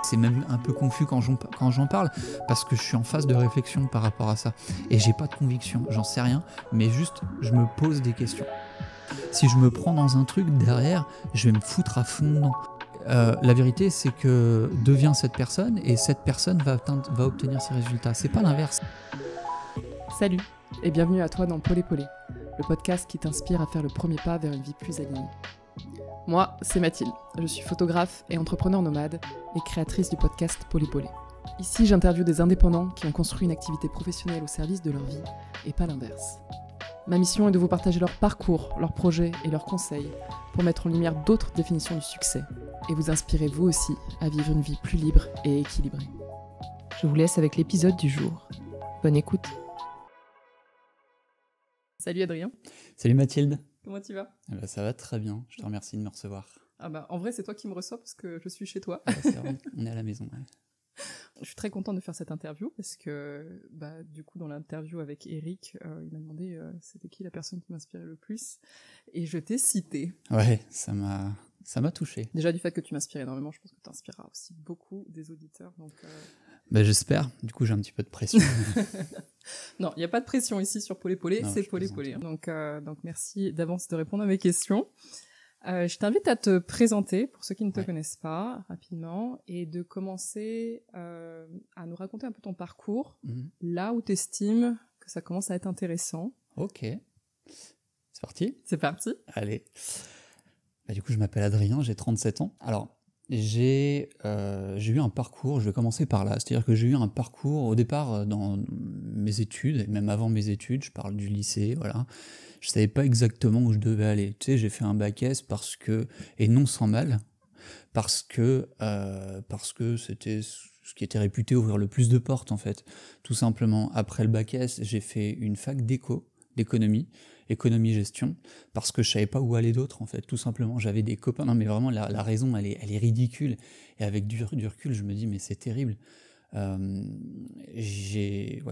c'est même un peu confus quand j'en parle, parce que je suis en phase de réflexion par rapport à ça. Et j'ai pas de conviction, j'en sais rien, mais juste, je me pose des questions. Si je me prends dans un truc, derrière, je vais me foutre à fond dedans. La vérité, c'est que devient cette personne, et cette personne va obtenir ses résultats. C'est pas l'inverse. Salut, et bienvenue à toi dans Polé Polé, le podcast qui t'inspire à faire le premier pas vers une vie plus alignée. Moi, c'est Mathilde, je suis photographe et entrepreneur nomade et créatrice du podcast Polé Polé. Ici, j'interviewe des indépendants qui ont construit une activité professionnelle au service de leur vie et pas l'inverse. Ma mission est de vous partager leur parcours, leurs projets et leurs conseils pour mettre en lumière d'autres définitions du succès et vous inspirer vous aussi à vivre une vie plus libre et équilibrée. Je vous laisse avec l'épisode du jour. Bonne écoute. Salut Adrien. Salut Mathilde. Comment tu vas ? Ça va très bien, je te remercie de me recevoir. En vrai, c'est toi qui me reçois parce que je suis chez toi. C'est vrai, on est à la maison. Ouais. Je suis très contente de faire cette interview parce que, du coup, dans l'interview avec Eric, il m'a demandé c'était qui la personne qui m'inspirait le plus. Et je t'ai cité. Ouais, ça m'a touché. Déjà, du fait que tu m'inspires énormément, je pense que tu inspireras aussi beaucoup des auditeurs. Donc, j'espère. Du coup, j'ai un petit peu de pression. Non, il n'y a pas de pression ici sur Polé Polé, c'est Polé Polé. Donc, merci d'avance de répondre à mes questions. Je t'invite à te présenter, pour ceux qui ne te connaissent pas, rapidement, et de commencer à nous raconter un peu ton parcours, là où tu estimes que ça commence à être intéressant. Ok. C'est parti ? C'est parti. Allez. Du coup, je m'appelle Adrien, j'ai 37 ans. Alors, j'ai eu un parcours, je vais commencer par là, c'est-à-dire que j'ai eu un parcours au départ dans mes études, et même avant mes études, je parle du lycée, voilà. Je savais pas exactement où je devais aller. Tu sais, j'ai fait un bac S parce que, et non sans mal, parce que c'était ce qui était réputé ouvrir le plus de portes en fait. Tout simplement, après le bac S, j'ai fait une fac d'économie-gestion, parce que je savais pas où aller d'autre en fait. Tout simplement, j'avais des copains. Non mais vraiment, la raison, elle est ridicule. Et avec du recul, je me dis mais c'est terrible. J'ai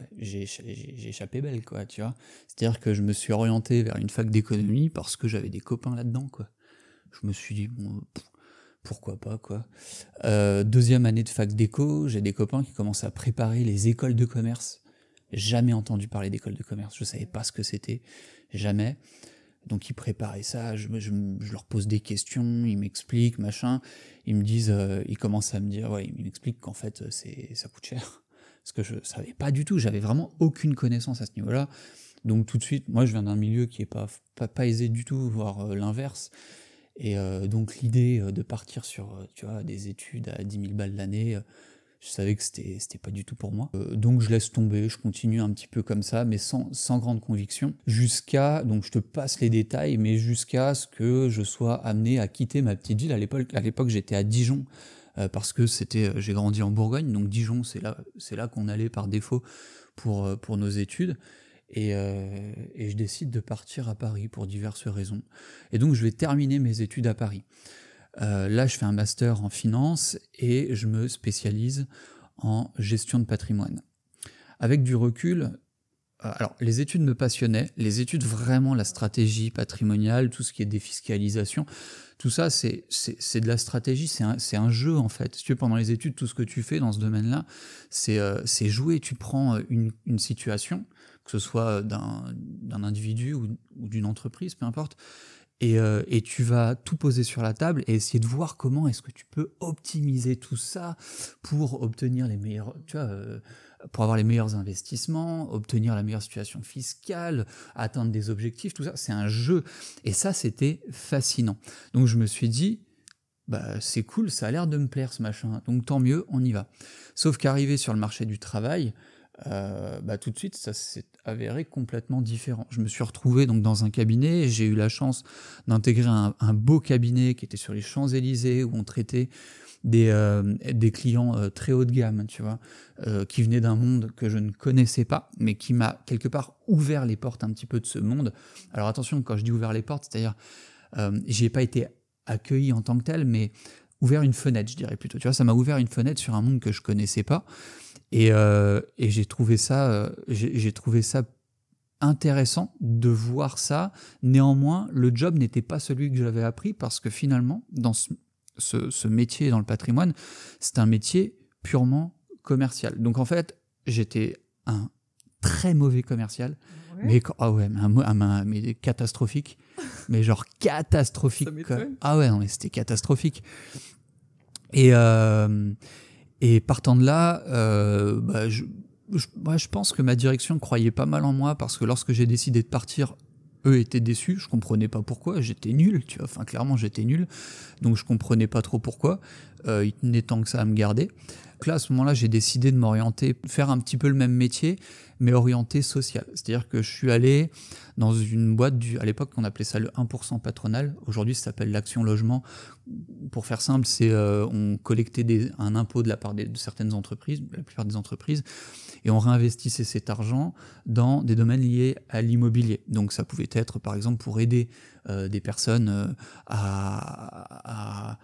échappé belle, quoi, tu vois. C'est-à-dire que je me suis orienté vers une fac d'économie parce que j'avais des copains là-dedans, quoi. Je me suis dit, bon, pourquoi pas, quoi. Deuxième année de fac d'éco, j'ai des copains qui commencent à préparer les écoles de commerce. Jamais entendu parler d'école de commerce, je savais pas ce que c'était, jamais. Donc ils préparaient ça, je leur pose des questions, ils m'expliquent, machin, ils me disent, ils commencent à me dire, ils m'expliquent qu'en fait ça coûte cher, parce que je savais pas du tout, j'avais vraiment aucune connaissance à ce niveau-là. Donc tout de suite, moi je viens d'un milieu qui est pas aisé du tout, voire l'inverse, et donc l'idée de partir sur des études à 10 000 balles l'année, je savais que c'était pas du tout pour moi. Donc je laisse tomber, je continue un petit peu comme ça, mais sans grande conviction, donc je te passe les détails, mais jusqu'à ce que je sois amené à quitter ma petite ville. À l'époque j'étais à Dijon, parce que j'ai grandi en Bourgogne, donc Dijon c'est là qu'on allait par défaut pour nos études. Et je décide de partir à Paris pour diverses raisons. Et donc je vais terminer mes études à Paris. Là, je fais un master en finance et je me spécialise en gestion de patrimoine. Avec du recul, alors les études me passionnaient, les études vraiment, la stratégie patrimoniale, tout ce qui est défiscalisation, tout ça c'est de la stratégie, c'est un jeu en fait. Si tu veux, pendant les études, tout ce que tu fais dans ce domaine-là, c'est jouer. Tu prends une situation, que ce soit d'un individu ou d'une entreprise, peu importe, et tu vas tout poser sur la table et essayer de voir comment est-ce que tu peux optimiser tout ça pour obtenir les meilleurs, pour avoir les meilleurs investissements, obtenir la meilleure situation fiscale, atteindre des objectifs, tout ça, c'est un jeu. Et ça, c'était fascinant. Donc je me suis dit, c'est cool, ça a l'air de me plaire ce machin, donc tant mieux, on y va. Sauf qu'arrivé sur le marché du travail, tout de suite, ça s'est avéré complètement différent. Je me suis retrouvé donc dans un cabinet, j'ai eu la chance d'intégrer un beau cabinet qui était sur les Champs-Élysées, où on traitait des clients très haut de gamme, tu vois, qui venaient d'un monde que je ne connaissais pas, mais qui m'a quelque part ouvert les portes un petit peu de ce monde. Alors attention, quand je dis ouvert les portes, c'est-à-dire j'y ai pas été accueilli en tant que tel, mais ouvert une fenêtre, je dirais plutôt. Tu vois, ça m'a ouvert une fenêtre sur un monde que je connaissais pas. Et j'ai trouvé ça intéressant de voir ça. Néanmoins, le job n'était pas celui que j'avais appris, parce que finalement, dans ce métier dans le patrimoine, c'est un métier purement commercial. Donc en fait, j'étais un très mauvais commercial, mais mais catastrophique, mais genre catastrophique. Ah ouais, non, mais c'était catastrophique. Et partant de là, je pense que ma direction croyait pas mal en moi, parce que lorsque j'ai décidé de partir, eux étaient déçus, je comprenais pas pourquoi, j'étais nul, tu vois, enfin clairement j'étais nul, donc je comprenais pas trop pourquoi, ils tenaient tant que ça à me garder. Donc là, à ce moment-là, j'ai décidé de m'orienter, faire un petit peu le même métier, mais orienté social. C'est-à-dire que je suis allé dans une boîte, à l'époque on appelait ça le 1% patronal, aujourd'hui ça s'appelle l'Action Logement. Pour faire simple, c'est on collectait un impôt de la part de certaines entreprises, la plupart des entreprises, et on réinvestissait cet argent dans des domaines liés à l'immobilier. Donc ça pouvait être par exemple pour aider des personnes à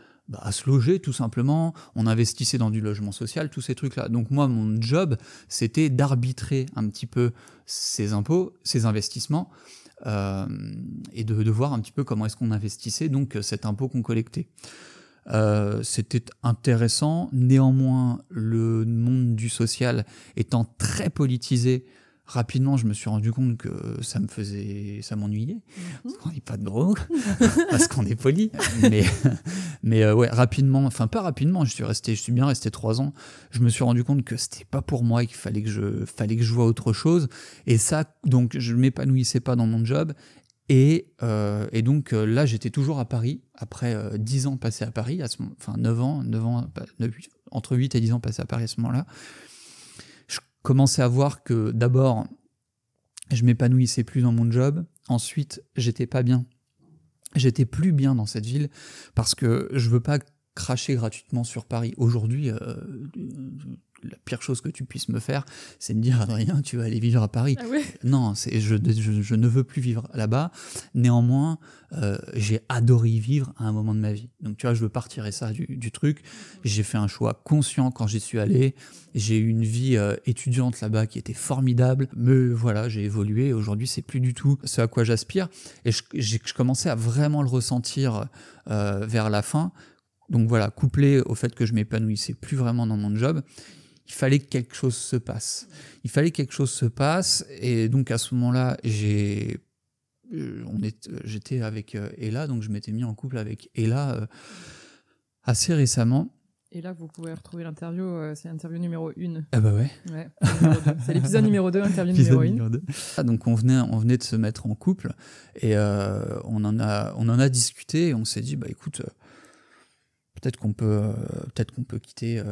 se loger tout simplement, on investissait dans du logement social, tous ces trucs-là. Donc moi, mon job, c'était d'arbitrer un petit peu ces impôts, ces investissements, et de voir un petit peu comment est-ce qu'on investissait donc cet impôt qu'on collectait. C'était intéressant, néanmoins le monde du social étant très politisé, rapidement je me suis rendu compte que ça m'ennuyait, parce qu'on n'est pas de gros, parce qu'on est poli, mais ouais, rapidement, enfin pas rapidement, je suis bien resté 3 ans, je me suis rendu compte que c'était pas pour moi, qu'il fallait que je vois autre chose, et ça, donc je m'épanouissais pas dans mon job. Et donc là, j'étais toujours à Paris, après 10 ans passés à Paris, enfin 9 ans, entre 8 et 10 ans passés à Paris à ce moment-là. Je commençais à voir que d'abord, je m'épanouissais plus dans mon job, ensuite, j'étais pas bien. J'étais plus bien dans cette ville, parce que je veux pas cracher gratuitement sur Paris. Aujourd'hui, la pire chose que tu puisses me faire, c'est de me dire, Adrien, tu vas aller vivre à Paris. Ah ouais. Non, je ne veux plus vivre là-bas. Néanmoins, j'ai adoré y vivre à un moment de ma vie. Donc tu vois, je veux pas retirer ça du truc. J'ai fait un choix conscient quand j'y suis allé. J'ai eu une vie étudiante là-bas qui était formidable. Mais voilà, j'ai évolué. Aujourd'hui, c'est plus du tout ce à quoi j'aspire. Et je commençais à vraiment le ressentir vers la fin. Donc voilà, couplé au fait que je m'épanouissais plus vraiment dans mon job, il fallait que quelque chose se passe. Et donc à ce moment-là, j'étais avec Ella, donc je m'étais mis en couple avec Ella assez récemment. Et là, vous pouvez retrouver l'interview, c'est l'interview numéro 1. Ah bah ouais. C'est l'épisode numéro 2, interview numéro 1. Donc on venait de se mettre en couple, et on en a discuté, et on s'est dit, bah écoute, peut-être qu'on peut quitter,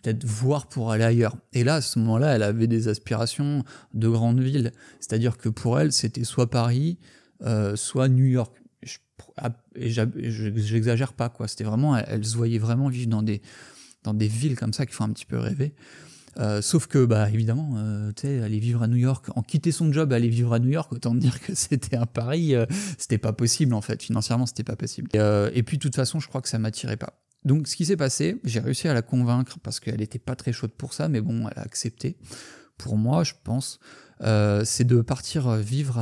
peut-être voir pour aller ailleurs. Et là, à ce moment-là, elle avait des aspirations de grande ville. C'est-à-dire que pour elle, c'était soit Paris, soit New York. J'exagère pas, quoi. C'était vraiment, elle se voyait vraiment vivre dans des villes comme ça qui font un petit peu rêver. Sauf que, bah, évidemment, aller vivre à New York, en quitter son job, aller vivre à New York, autant dire que c'était un pari, c'était pas possible, en fait. Financièrement, c'était pas possible. Et puis, de toute façon, je crois que ça m'attirait pas. Donc, ce qui s'est passé, j'ai réussi à la convaincre, parce qu'elle était pas très chaude pour ça, mais bon, elle a accepté. Pour moi, je pense, c'est de partir vivre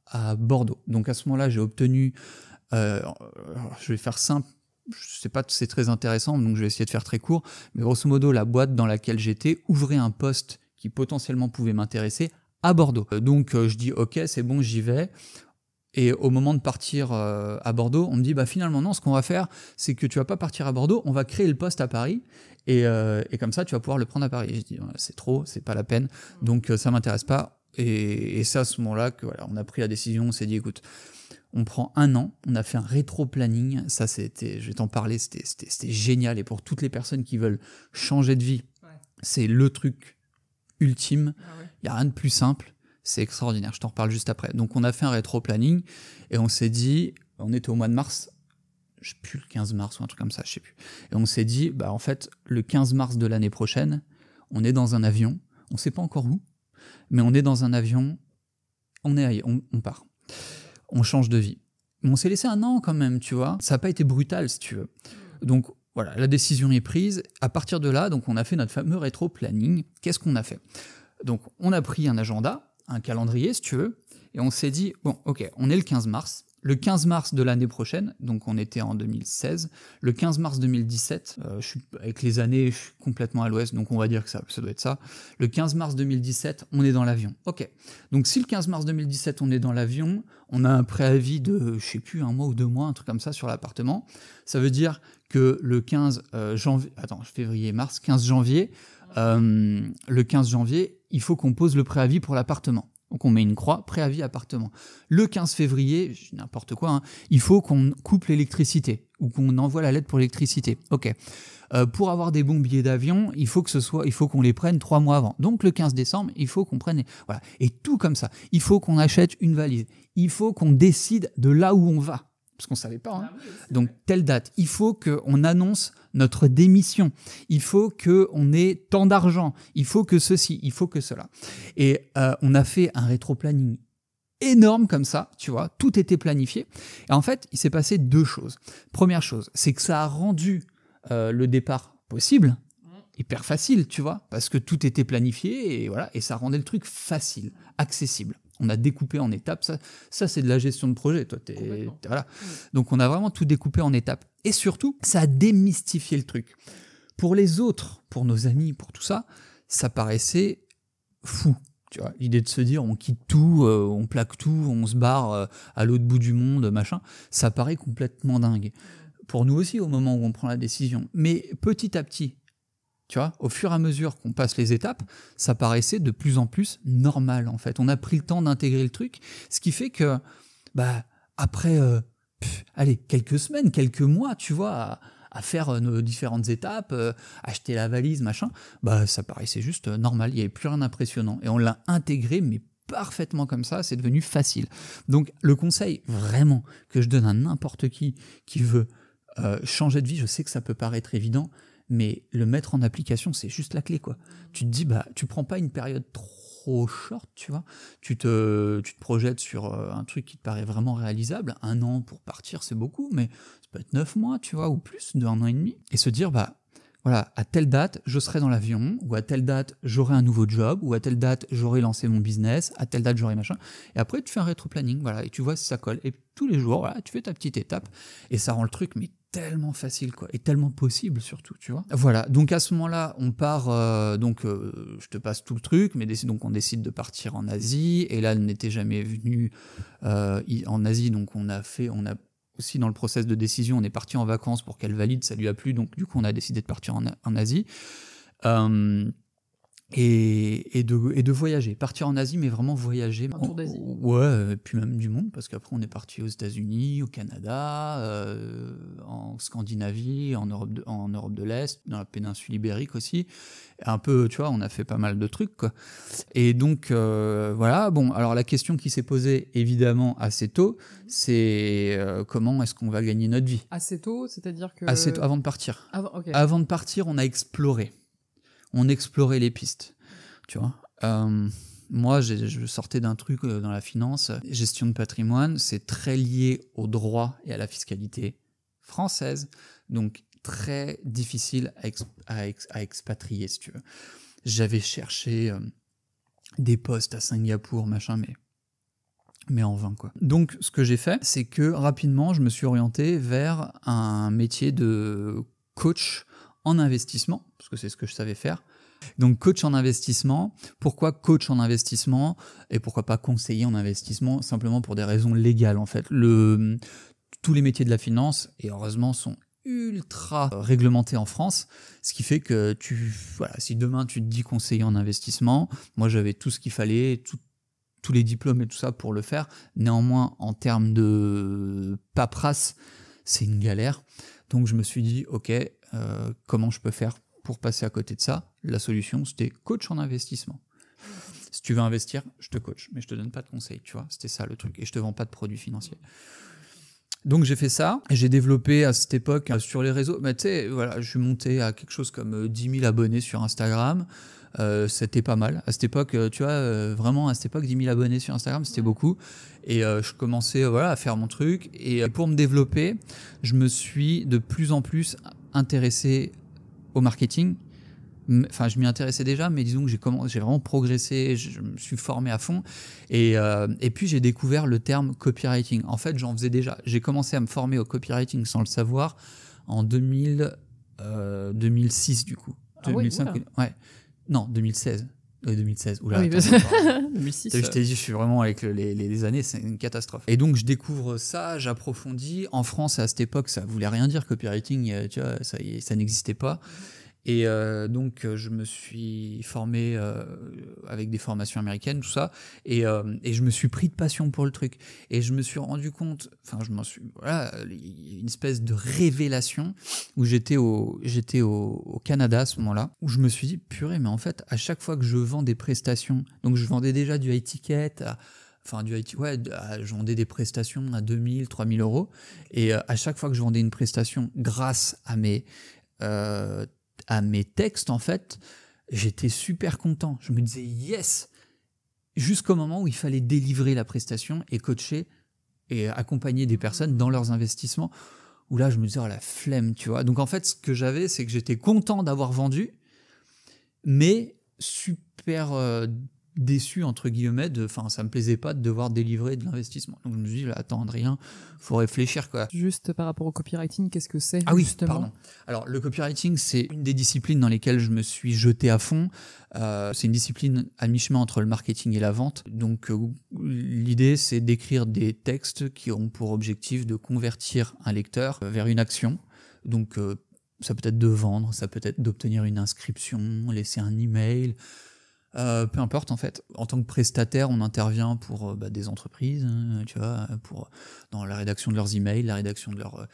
à Bordeaux. Donc, à ce moment-là, j'ai obtenu, je vais faire simple, je sais pas, c'est très intéressant, donc je vais essayer de faire très court, mais grosso modo, la boîte dans laquelle j'étais ouvrait un poste qui potentiellement pouvait m'intéresser à Bordeaux. Donc je dis ok, c'est bon, j'y vais. Et au moment de partir à Bordeaux, on me dit bah finalement non, ce qu'on va faire, c'est que tu vas pas partir à Bordeaux, on va créer le poste à Paris, et comme ça tu vas pouvoir le prendre à Paris. Et je dis c'est trop, c'est pas la peine, donc ça m'intéresse pas. Et c'est à ce moment-là que voilà, on a pris la décision, on s'est dit écoute, on prend 1 an, on a fait un rétro-planning, ça c'était, je vais t'en parler, c'était génial, et pour toutes les personnes qui veulent changer de vie, c'est le truc ultime, il n'y a rien de plus simple, c'est extraordinaire, je t'en reparle juste après. Donc on a fait un rétro-planning, et on s'est dit, on était au mois de mars, je sais plus, le 15 mars ou un truc comme ça, je sais plus, et on s'est dit, bah en fait, le 15 mars de l'année prochaine, on est dans un avion, on sait pas encore où, mais on est dans un avion, on part. On change de vie. Mais on s'est laissé 1 an quand même, tu vois. Ça n'a pas été brutal, si tu veux. Donc voilà, la décision est prise. À partir de là, donc on a fait notre fameux rétro-planning. Qu'est-ce qu'on a fait ? Donc on a pris un agenda, un calendrier, si tu veux, et on s'est dit, bon, ok, on est le 15 mars, Le 15 mars de l'année prochaine, donc on était en 2016, le 15 mars 2017, avec les années, je suis complètement à l'ouest, donc on va dire que ça doit être ça. Le 15 mars 2017, on est dans l'avion. Ok. Donc si le 15 mars 2017, on est dans l'avion, on a un préavis de, je sais plus, 1 mois ou 2 mois, un truc comme ça sur l'appartement. Ça veut dire que le 15 janvier, février, mars, 15 janvier, le 15 janvier, il faut qu'on pose le préavis pour l'appartement. Donc on met une croix, préavis appartement. Le 15 février, n'importe quoi, hein, il faut qu'on coupe l'électricité ou qu'on envoie la lettre pour l'électricité. Ok. Pour avoir des bons billets d'avion, il faut qu'on les prenne 3 mois avant. Donc le 15 décembre, il faut qu'on prenne, voilà, et tout comme ça. Il faut qu'on achète une valise. Il faut qu'on décide de là où on va. Parce qu'on ne savait pas. Hein. Donc, telle date. Il faut qu'on annonce notre démission. Il faut qu'on ait tant d'argent. Il faut que ceci, il faut que cela. Et on a fait un rétro-planning énorme comme ça, tu vois. Tout était planifié. Et en fait, il s'est passé 2 choses. Première chose, c'est que ça a rendu le départ possible, hyper facile, tu vois, parce que tout était planifié et voilà, et ça rendait le truc facile, accessible. On a découpé en étapes, ça c'est de la gestion de projet, toi, voilà. Donc on a vraiment tout découpé en étapes. Et surtout, ça a démystifié le truc. Pour les autres, pour nos amis, pour tout ça, ça paraissait fou. Tu vois, l'idée de se dire on quitte tout, on plaque tout, on se barre à l'autre bout du monde, machin, ça paraît complètement dingue. Pour nous aussi, au moment où on prend la décision. Mais petit à petit, tu vois, au fur et à mesure qu'on passe les étapes, ça paraissait de plus en plus normal, en fait. On a pris le temps d'intégrer le truc, ce qui fait que, après, quelques semaines, quelques mois, tu vois, à faire nos différentes étapes, acheter la valise, machin, ça paraissait juste normal, il n'y avait plus rien d'impressionnant. Et on l'a intégré, mais parfaitement comme ça, c'est devenu facile. Donc, le conseil, vraiment, que je donne à n'importe qui veut changer de vie, je sais que ça peut paraître évident, mais le mettre en application, c'est juste la clé, quoi. Tu te dis, tu prends pas une période trop short, tu vois. Tu te projettes sur un truc qui te paraît vraiment réalisable. 1 an pour partir, c'est beaucoup, mais ça peut être 9 mois, tu vois, ou plus, de 1 an et demi. Et se dire, voilà, à telle date, je serai dans l'avion, ou à telle date, j'aurai un nouveau job, ou à telle date, j'aurai lancé mon business, à telle date, j'aurai machin. Et après, tu fais un rétro-planning, voilà, et tu vois si ça colle. Et tous les jours, voilà, tu fais ta petite étape, et ça rend le truc, mais tellement facile, quoi, et tellement possible surtout, tu vois. Voilà, donc à ce moment-là, on part, je te passe tout le truc, mais donc on décide de partir en Asie, et là, elle n'était jamais venue en Asie, donc on a aussi dans le process de décision, on est parti en vacances pour qu'elle valide, ça lui a plu, donc du coup on a décidé de partir en Asie. Et de voyager, partir en Asie, mais vraiment voyager. Un tour d'Asie. Ouais, et puis même du monde, parce qu'après on est parti aux États-Unis, au Canada, en Scandinavie, en Europe de l'Est, dans la péninsule ibérique aussi. Un peu, tu vois, on a fait pas mal de trucs, quoi. Et donc, voilà, bon, alors la question qui s'est posée, évidemment, assez tôt, c'est comment est-ce qu'on va gagner notre vie ? Assez tôt, c'est-à-dire que... Assez tôt, avant de partir. Okay. Avant de partir, on a exploré. On explorait les pistes, tu vois. Moi, je sortais d'un truc dans la finance, gestion de patrimoine, c'est très lié au droit et à la fiscalité française, donc très difficile à expatrier, si tu veux. J'avais cherché des postes à Singapour, machin, mais en vain, quoi. Donc, ce que j'ai fait, c'est que rapidement, je me suis orienté vers un métier de coach en investissement, parce que c'est ce que je savais faire. Donc coach en investissement. Pourquoi coach en investissement et pourquoi pas conseiller en investissement? Simplement pour des raisons légales, en fait. Tous les métiers de la finance, et heureusement, sont ultra réglementés en France, ce qui fait que si demain tu te dis conseiller en investissement, moi j'avais tout ce qu'il fallait, tous les diplômes et tout ça pour le faire. Néanmoins, en termes de paperasse, c'est une galère. Donc je me suis dit, ok, comment je peux faire pour passer à côté de ça? La solution, c'était coach en investissement. Si tu veux investir, je te coach, mais je te donne pas de conseils, tu vois. C'était ça le truc, et je te vends pas de produits financiers. Donc j'ai fait ça, et j'ai développé à cette époque sur les réseaux, tu sais, voilà, je suis monté à quelque chose comme 10 000 abonnés sur Instagram. C'était pas mal. À cette époque, tu vois, vraiment à cette époque, 10 000 abonnés sur Instagram, c'était beaucoup. Et je commençais à faire mon truc. Et pour me développer, je me suis de plus en plus intéressé au marketing, Enfin, je m'y intéressais déjà, mais disons que j'ai vraiment progressé, je me suis formé à fond. Et puis, j'ai découvert le terme copywriting. En fait, j'en faisais déjà. J'ai commencé à me former au copywriting sans le savoir en 2006, du coup. Ah oui, 2005, ouais. Non, 2016. 2016. Oula, oui, attends, 2006. je t'ai dit, je suis vraiment avec les années, c'est une catastrophe. Et donc, je découvre ça, j'approfondis. En France, à cette époque, ça voulait rien dire, copywriting, tu vois, ça n'existait pas. Et donc, je me suis formé avec des formations américaines, tout ça, et je me suis pris de passion pour le truc. Et je me suis rendu compte, enfin, voilà, une espèce de révélation où j'étais au Canada à ce moment-là, où je me suis dit, purée, mais en fait, à chaque fois que je vends des prestations, donc je vendais déjà du high ticket, je vendais des prestations à 2000, 3000 euros, et à chaque fois que je vendais une prestation grâce à mes textes, en fait, j'étais super content. Je me disais yes, jusqu'au moment où il fallait délivrer la prestation et coacher et accompagner des personnes dans leurs investissements, où là, je me disais, oh, la flemme, tu vois. Donc, en fait, ce que j'avais, c'est que j'étais content d'avoir vendu, mais super déçu, entre guillemets, ça me plaisait pas de devoir délivrer de l'investissement. Donc, je me suis dit, là, attends, Adrien, faut réfléchir, quoi. Juste par rapport au copywriting, qu'est-ce que c'est, Ah oui, justement ? pardon. Alors, le copywriting, c'est une des disciplines dans lesquelles je me suis jeté à fond. C'est une discipline à mi-chemin entre le marketing et la vente. Donc, l'idée, c'est d'écrire des textes qui ont pour objectif de convertir un lecteur vers une action. Donc, ça peut être de vendre, ça peut être d'obtenir une inscription, laisser un email, peu importe, en fait. En tant que prestataire, on intervient pour des entreprises, tu vois, dans la rédaction de leurs emails, la rédaction de leur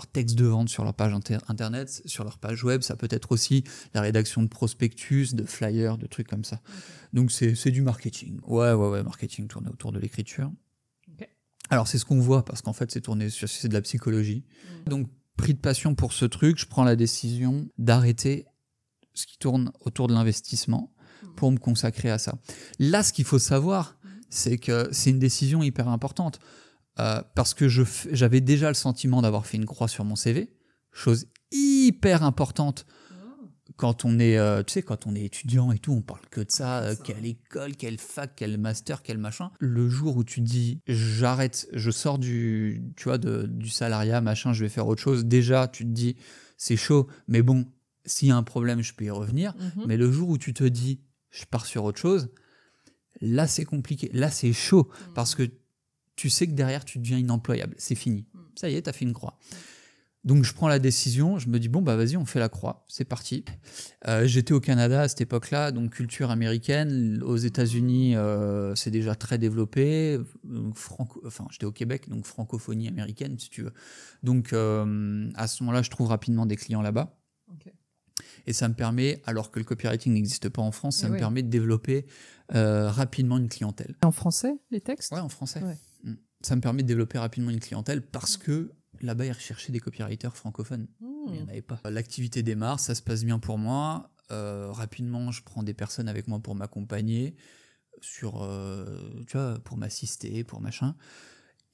texte de vente sur leur page internet, sur leur page web. Ça peut être aussi la rédaction de prospectus, de flyers, de trucs comme ça. Okay. Donc c'est du marketing. Ouais, marketing tourné autour de l'écriture. Okay. Alors c'est ce qu'on voit, parce qu'en fait c'est de la psychologie. Donc pris de passion pour ce truc, je prends la décision d'arrêter ce qui tourne autour de l'investissement pour me consacrer à ça. Là, ce qu'il faut savoir, c'est que c'est une décision hyper importante, parce que j'avais déjà le sentiment d'avoir fait une croix sur mon CV, chose hyper importante quand on est, quand on est étudiant et tout, on parle que de ça, quelle école, quelle fac, quel master, quel machin. Le jour où tu te dis, j'arrête, je sors du salariat, machin, je vais faire autre chose, déjà, tu te dis, c'est chaud, mais bon, s'il y a un problème, je peux y revenir. Mais le jour où tu te dis, je pars sur autre chose, là, c'est compliqué. Là, c'est chaud. Parce que tu sais que derrière, tu deviens inemployable. C'est fini. Ça y est, t'as fait une croix. Donc, je prends la décision. Je me dis, bon, bah vas-y, on fait la croix. C'est parti. J'étais au Canada à cette époque-là, donc culture américaine. Aux États-Unis, c'est déjà très développé. J'étais au Québec, donc francophonie américaine, si tu veux. Donc, à ce moment-là, je trouve rapidement des clients là-bas. Okay. Et ça me permet, alors que le copywriting n'existe pas en France, ça me permet de développer rapidement une clientèle. En français, les textes ? Ouais, en français. Ouais. Ça me permet de développer rapidement une clientèle parce que là-bas, ils recherchaient des copywriters francophones. Il n'y en avait pas. L'activité démarre, ça se passe bien pour moi. Rapidement, je prends des personnes avec moi pour m'accompagner, pour m'assister, pour machin.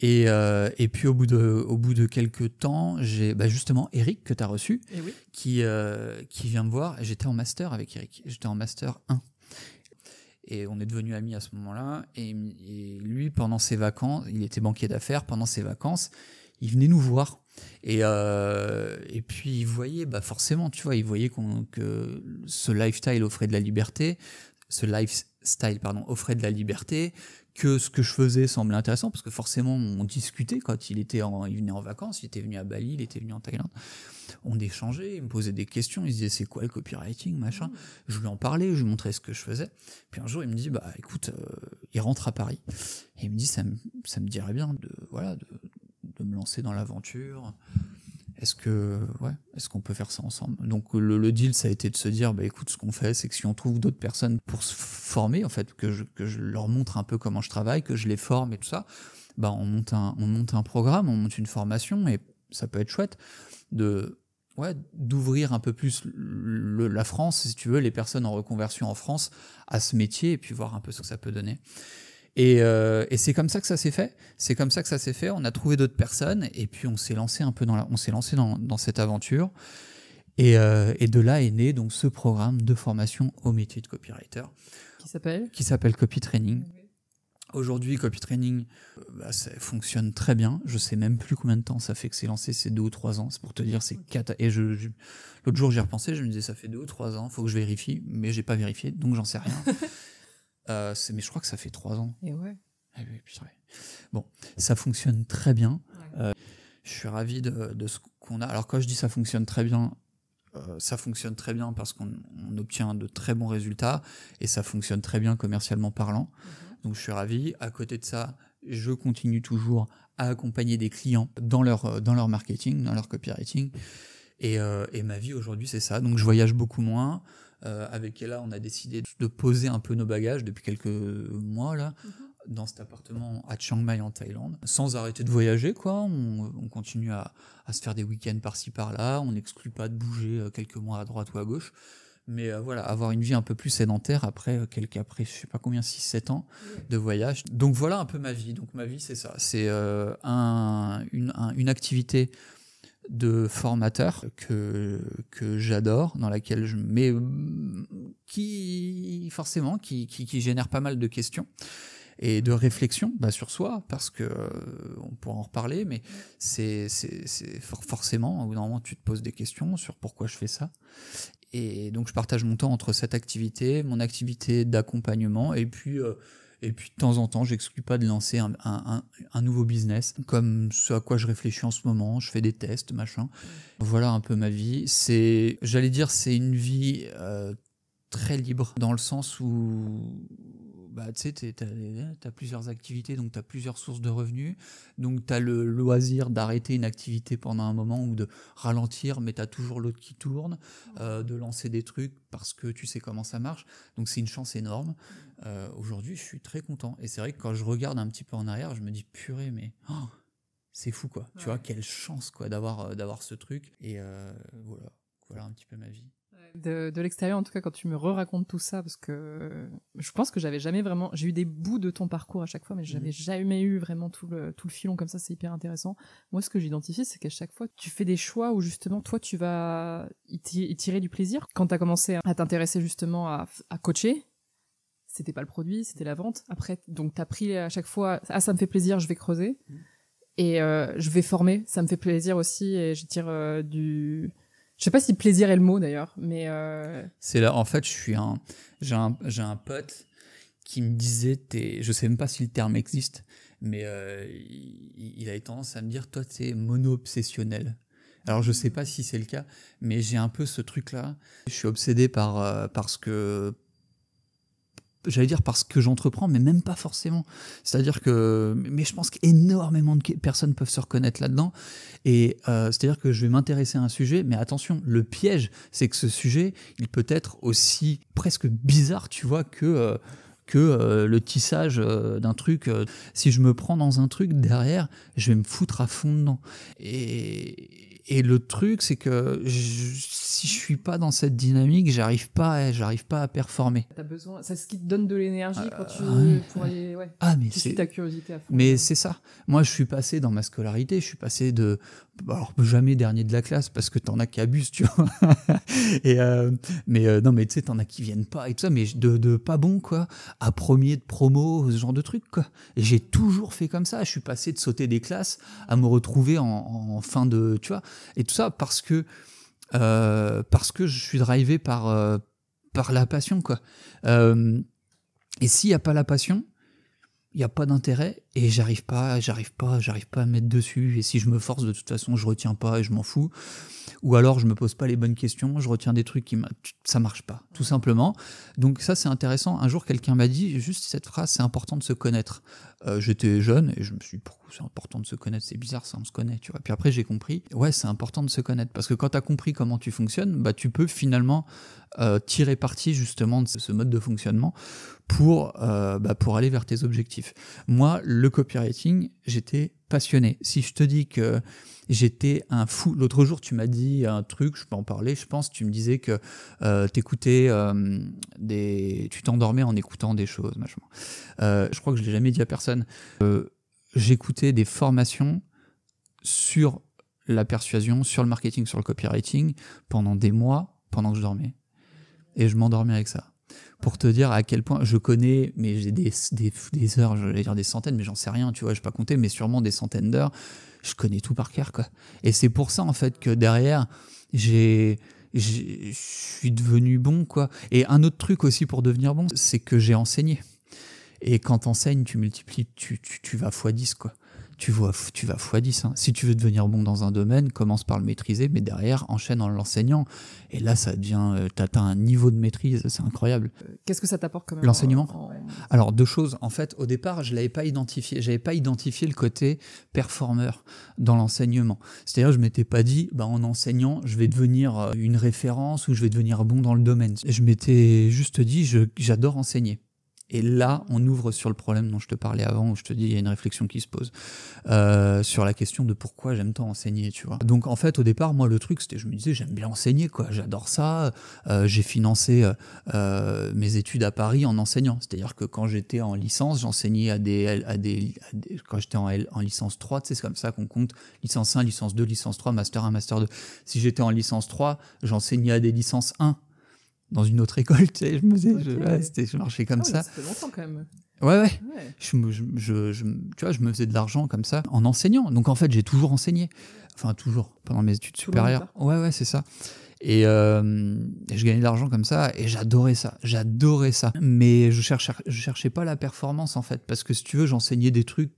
Et puis au bout de quelques temps, j'ai justement Eric que tu as reçu, qui vient me voir. J'étais en master avec Eric, j'étais en master 1. Et on est devenus amis à ce moment-là. Et lui, pendant ses vacances, il était banquier d'affaires, pendant ses vacances, il venait nous voir. Et puis il voyait, forcément, tu vois, il voyait que ce lifestyle offrait de la liberté, offrait de la liberté, que ce que je faisais semblait intéressant, parce que forcément on discutait quand il venait en vacances, il était venu à Bali, il était venu en Thaïlande, on échangeait, il me posait des questions, il se disait c'est quoi le copywriting, machin. Je lui en parlais, je lui montrais ce que je faisais, puis un jour il me dit écoute, il rentre à Paris, et il me dit ça me dirait bien de me lancer dans l'aventure. Est-ce qu'on peut faire ça ensemble? Donc le deal, ça a été de se dire, écoute, ce qu'on fait, c'est que si on trouve d'autres personnes pour se former, en fait, que je leur montre un peu comment je travaille, que je les forme et tout ça, on monte un programme, on monte une formation, et ça peut être chouette d'ouvrir un peu plus la France, si tu veux, les personnes en reconversion en France à ce métier, et puis voir un peu ce que ça peut donner. Et c'est comme ça que ça s'est fait. On a trouvé d'autres personnes et puis on s'est lancé dans cette aventure. Et de là est né donc ce programme de formation au métier de copywriter. Qui s'appelle Copy Training. Aujourd'hui, Copy Training, ça fonctionne très bien. Je sais même plus combien de temps ça fait que c'est lancé, c'est 2 ou 3 ans. C'est pour te dire, c'est 4. Et l'autre jour, j'y repensais, je me disais, ça fait 2 ou 3 ans, faut que je vérifie, mais j'ai pas vérifié, donc j'en sais rien. Mais je crois que ça fait 3 ans. Et ouais. Bon, ça fonctionne très bien. Ouais. Je suis ravi de ce qu'on a. Alors quand je dis ça fonctionne très bien parce qu'on obtient de très bons résultats et ça fonctionne très bien commercialement parlant. Donc je suis ravi. À côté de ça, je continue toujours à accompagner des clients dans leur marketing, dans leur copywriting. Et ma vie aujourd'hui, c'est ça. Donc je voyage beaucoup moins. Avec Ella, on a décidé de poser un peu nos bagages depuis quelques mois là. Dans cet appartement à Chiang Mai en Thaïlande, sans arrêter de voyager, quoi. On continue à se faire des week-ends par-ci par-là, on n'exclut pas de bouger quelques mois à droite ou à gauche, mais voilà, avoir une vie un peu plus sédentaire après je sais pas combien, 6-7 ans de voyage. Donc voilà un peu ma vie. Donc ma vie, c'est ça, c'est une activité de formateur que j'adore, dans laquelle qui génère pas mal de questions et de réflexion sur soi, parce que on pourra en reparler, mais c'est forcément, au bout d'un moment, tu te poses des questions sur pourquoi je fais ça. Et donc je partage mon temps entre cette activité, mon activité d'accompagnement, et puis de temps en temps, j'exclus pas de lancer un nouveau business, comme ce à quoi je réfléchis en ce moment. Je fais des tests, machin. Voilà un peu ma vie. C'est une vie très libre, dans le sens où tu sais, t'as plusieurs activités, donc t'as plusieurs sources de revenus, donc t'as le loisir d'arrêter une activité pendant un moment ou de ralentir, mais t'as toujours l'autre qui tourne, de lancer des trucs parce que tu sais comment ça marche, donc c'est une chance énorme. Aujourd'hui, je suis très content, et c'est vrai que quand je regarde un petit peu en arrière, je me dis purée, mais c'est fou, quoi. Tu vois, quelle chance, quoi, d'avoir ce truc, et voilà un petit peu ma vie. De l'extérieur, en tout cas, quand tu me racontes tout ça, parce que je pense que j'avais jamais vraiment... J'ai eu des bouts de ton parcours à chaque fois, mais j'avais jamais eu vraiment tout le filon comme ça. C'est hyper intéressant. Moi, ce que j'identifie, c'est qu'à chaque fois, tu fais des choix où justement, toi, tu vas y tirer du plaisir. Quand t'as commencé à t'intéresser justement à coacher, c'était pas le produit, c'était la vente. Après, donc t'as pris à chaque fois, ça me fait plaisir, je vais creuser. Et je vais former, ça me fait plaisir aussi, et je tire du... Je sais pas si plaisir est le mot d'ailleurs, mais c'est là, en fait, j'ai un pote qui me disait, je sais même pas si le terme existe, mais il avait tendance à me dire, toi, t'es mono-obsessionnel. Alors je sais pas si c'est le cas, mais j'ai un peu ce truc-là. Je suis obsédé par ce que... J'allais dire parce que j'entreprends, mais même pas forcément. C'est-à-dire que... Mais je pense qu'énormément de personnes peuvent se reconnaître là-dedans. Et c'est-à-dire que je vais m'intéresser à un sujet, mais attention, le piège, c'est que ce sujet, il peut être aussi presque bizarre, tu vois, que le tissage d'un truc. Si je me prends dans un truc, derrière, je vais me foutre à fond dedans. Et le truc, c'est que si je suis pas dans cette dynamique, j'arrive pas à performer. T'as besoin, c'est ce qui te donne de l'énergie quand tu pour aller, mais tu suis ta curiosité à fond. Mais c'est ça. Moi, je suis passé dans ma scolarité, je suis passé de, alors jamais dernier de la classe parce que t'en as qui abusent, tu vois. Non, mais tu sais, t'en as qui viennent pas et tout ça, mais de pas bon, quoi, à premier de promo, ce genre de truc, quoi. Et j'ai toujours fait comme ça. Je suis passé de sauter des classes à me retrouver en fin de, tu vois, et tout ça parce que je suis drivé par la passion, quoi. Et s'il y a pas la passion, il y a pas d'intérêt, et j'arrive pas à mettre dessus. Et si je me force, de toute façon, je retiens pas et je m'en fous. Ou alors je me pose pas les bonnes questions, je retiens des trucs ça marche pas, tout simplement. Donc ça, c'est intéressant. Un jour, quelqu'un m'a dit juste cette phrase: c'est important de se connaître. J'étais jeune et je me suis dit, pourquoi c'est important de se connaître? C'est bizarre, ça, on se connaît, tu vois. Puis après, j'ai compris, c'est important de se connaître, parce que quand t'as compris comment tu fonctionnes, tu peux finalement tirer parti justement de ce mode de fonctionnement pour aller vers tes objectifs. Moi, le copywriting, j'étais passionné. Si je te dis que j'étais un fou, l'autre jour tu m'as dit un truc, je peux en parler, je pense, tu me disais que tu t'endormais en écoutant des choses, machin. Je crois que je l'ai jamais dit à personne. J'écoutais des formations sur la persuasion, sur le marketing, sur le copywriting pendant des mois, pendant que je dormais. Et je m'endormais avec ça. Pour te dire à quel point je connais, mais j'ai des heures, je vais dire des centaines, mais j'en sais rien, tu vois, je vais pas compter, mais sûrement des centaines d'heures. Je connais tout par cœur, quoi. Et c'est pour ça, en fait, que derrière, je suis devenu bon, quoi. Et un autre truc aussi pour devenir bon, c'est que j'ai enseigné. Et quand t'enseignes, tu multiplies, tu vas x10, quoi. Tu vas x10. Hein. Si tu veux devenir bon dans un domaine, commence par le maîtriser, mais derrière, enchaîne en l'enseignant. Et là, ça devient, t'as un niveau de maîtrise, c'est incroyable. Qu'est-ce que ça t'apporte quand même l'enseignement Alors, 2 choses. En fait, au départ, je l'avais pas identifié. J'avais pas identifié le côté performeur dans l'enseignement. C'est-à-dire, je m'étais pas dit, en enseignant, je vais devenir une référence ou je vais devenir bon dans le domaine. Je m'étais juste dit, j'adore enseigner. Et là, on ouvre sur le problème dont je te parlais avant, où je te dis, il y a une réflexion qui se pose sur la question de pourquoi j'aime tant enseigner, tu vois. Donc, en fait, au départ, moi, le truc, c'était, je me disais, j'aime bien enseigner, quoi. J'adore ça. J'ai financé mes études à Paris en enseignant. C'est-à-dire que quand j'étais en licence, j'enseignais quand j'étais en licence 3, tu sais, c'est comme ça qu'on compte licence 1, licence 2, licence 3, master 1, master 2. Si j'étais en licence 3, j'enseignais à des licences 1. Dans une autre école, tu sais, je marchais comme ça. Ça fait longtemps quand même. Ouais. Tu vois, je me faisais de l'argent comme ça en enseignant. Donc en fait, j'ai toujours enseigné. Enfin, toujours, pendant mes études supérieures. Ouais, c'est ça. Et je gagnais de l'argent comme ça et j'adorais ça. Mais je cherchais pas la performance en fait. Parce que si tu veux, j'enseignais des trucs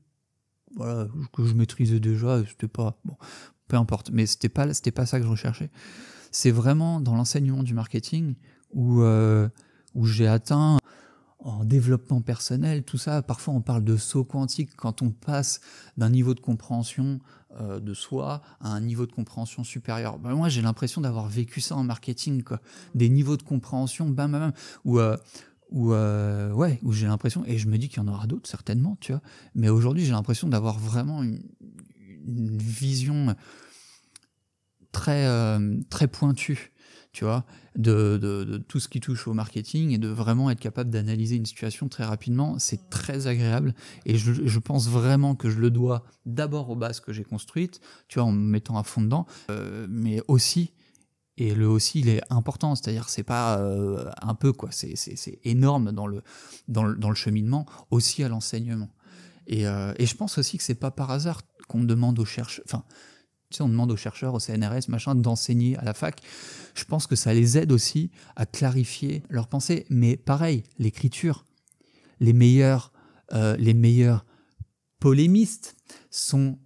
que je maîtrisais déjà. Et c'était pas. Bon, peu importe. Mais c'était pas ça que je recherchais. C'est vraiment dans l'enseignement du marketing où j'ai atteint en développement personnel, tout ça. Parfois, on parle de saut quantique quand on passe d'un niveau de compréhension de soi à un niveau de compréhension supérieur. Moi, j'ai l'impression d'avoir vécu ça en marketing, quoi. Des niveaux de compréhension, où j'ai l'impression, et je me dis qu'il y en aura d'autres certainement, tu vois. Mais aujourd'hui, j'ai l'impression d'avoir vraiment une vision très très pointue, tu vois, de tout ce qui touche au marketing et de vraiment être capable d'analyser une situation très rapidement. C'est très agréable et je pense vraiment que je le dois d'abord aux bases que j'ai construites, tu vois, en me mettant à fond dedans, mais aussi, et le aussi il est important, c'est-à-dire c'est pas un peu, quoi, c'est énorme dans le cheminement, aussi à l'enseignement. Et je pense aussi que c'est pas par hasard qu'on demande aux chercheurs, tu sais, on demande aux chercheurs, au CNRS, d'enseigner à la fac. Je pense que ça les aide aussi à clarifier leurs pensées. Mais pareil, l'écriture, les meilleurs polémistes sont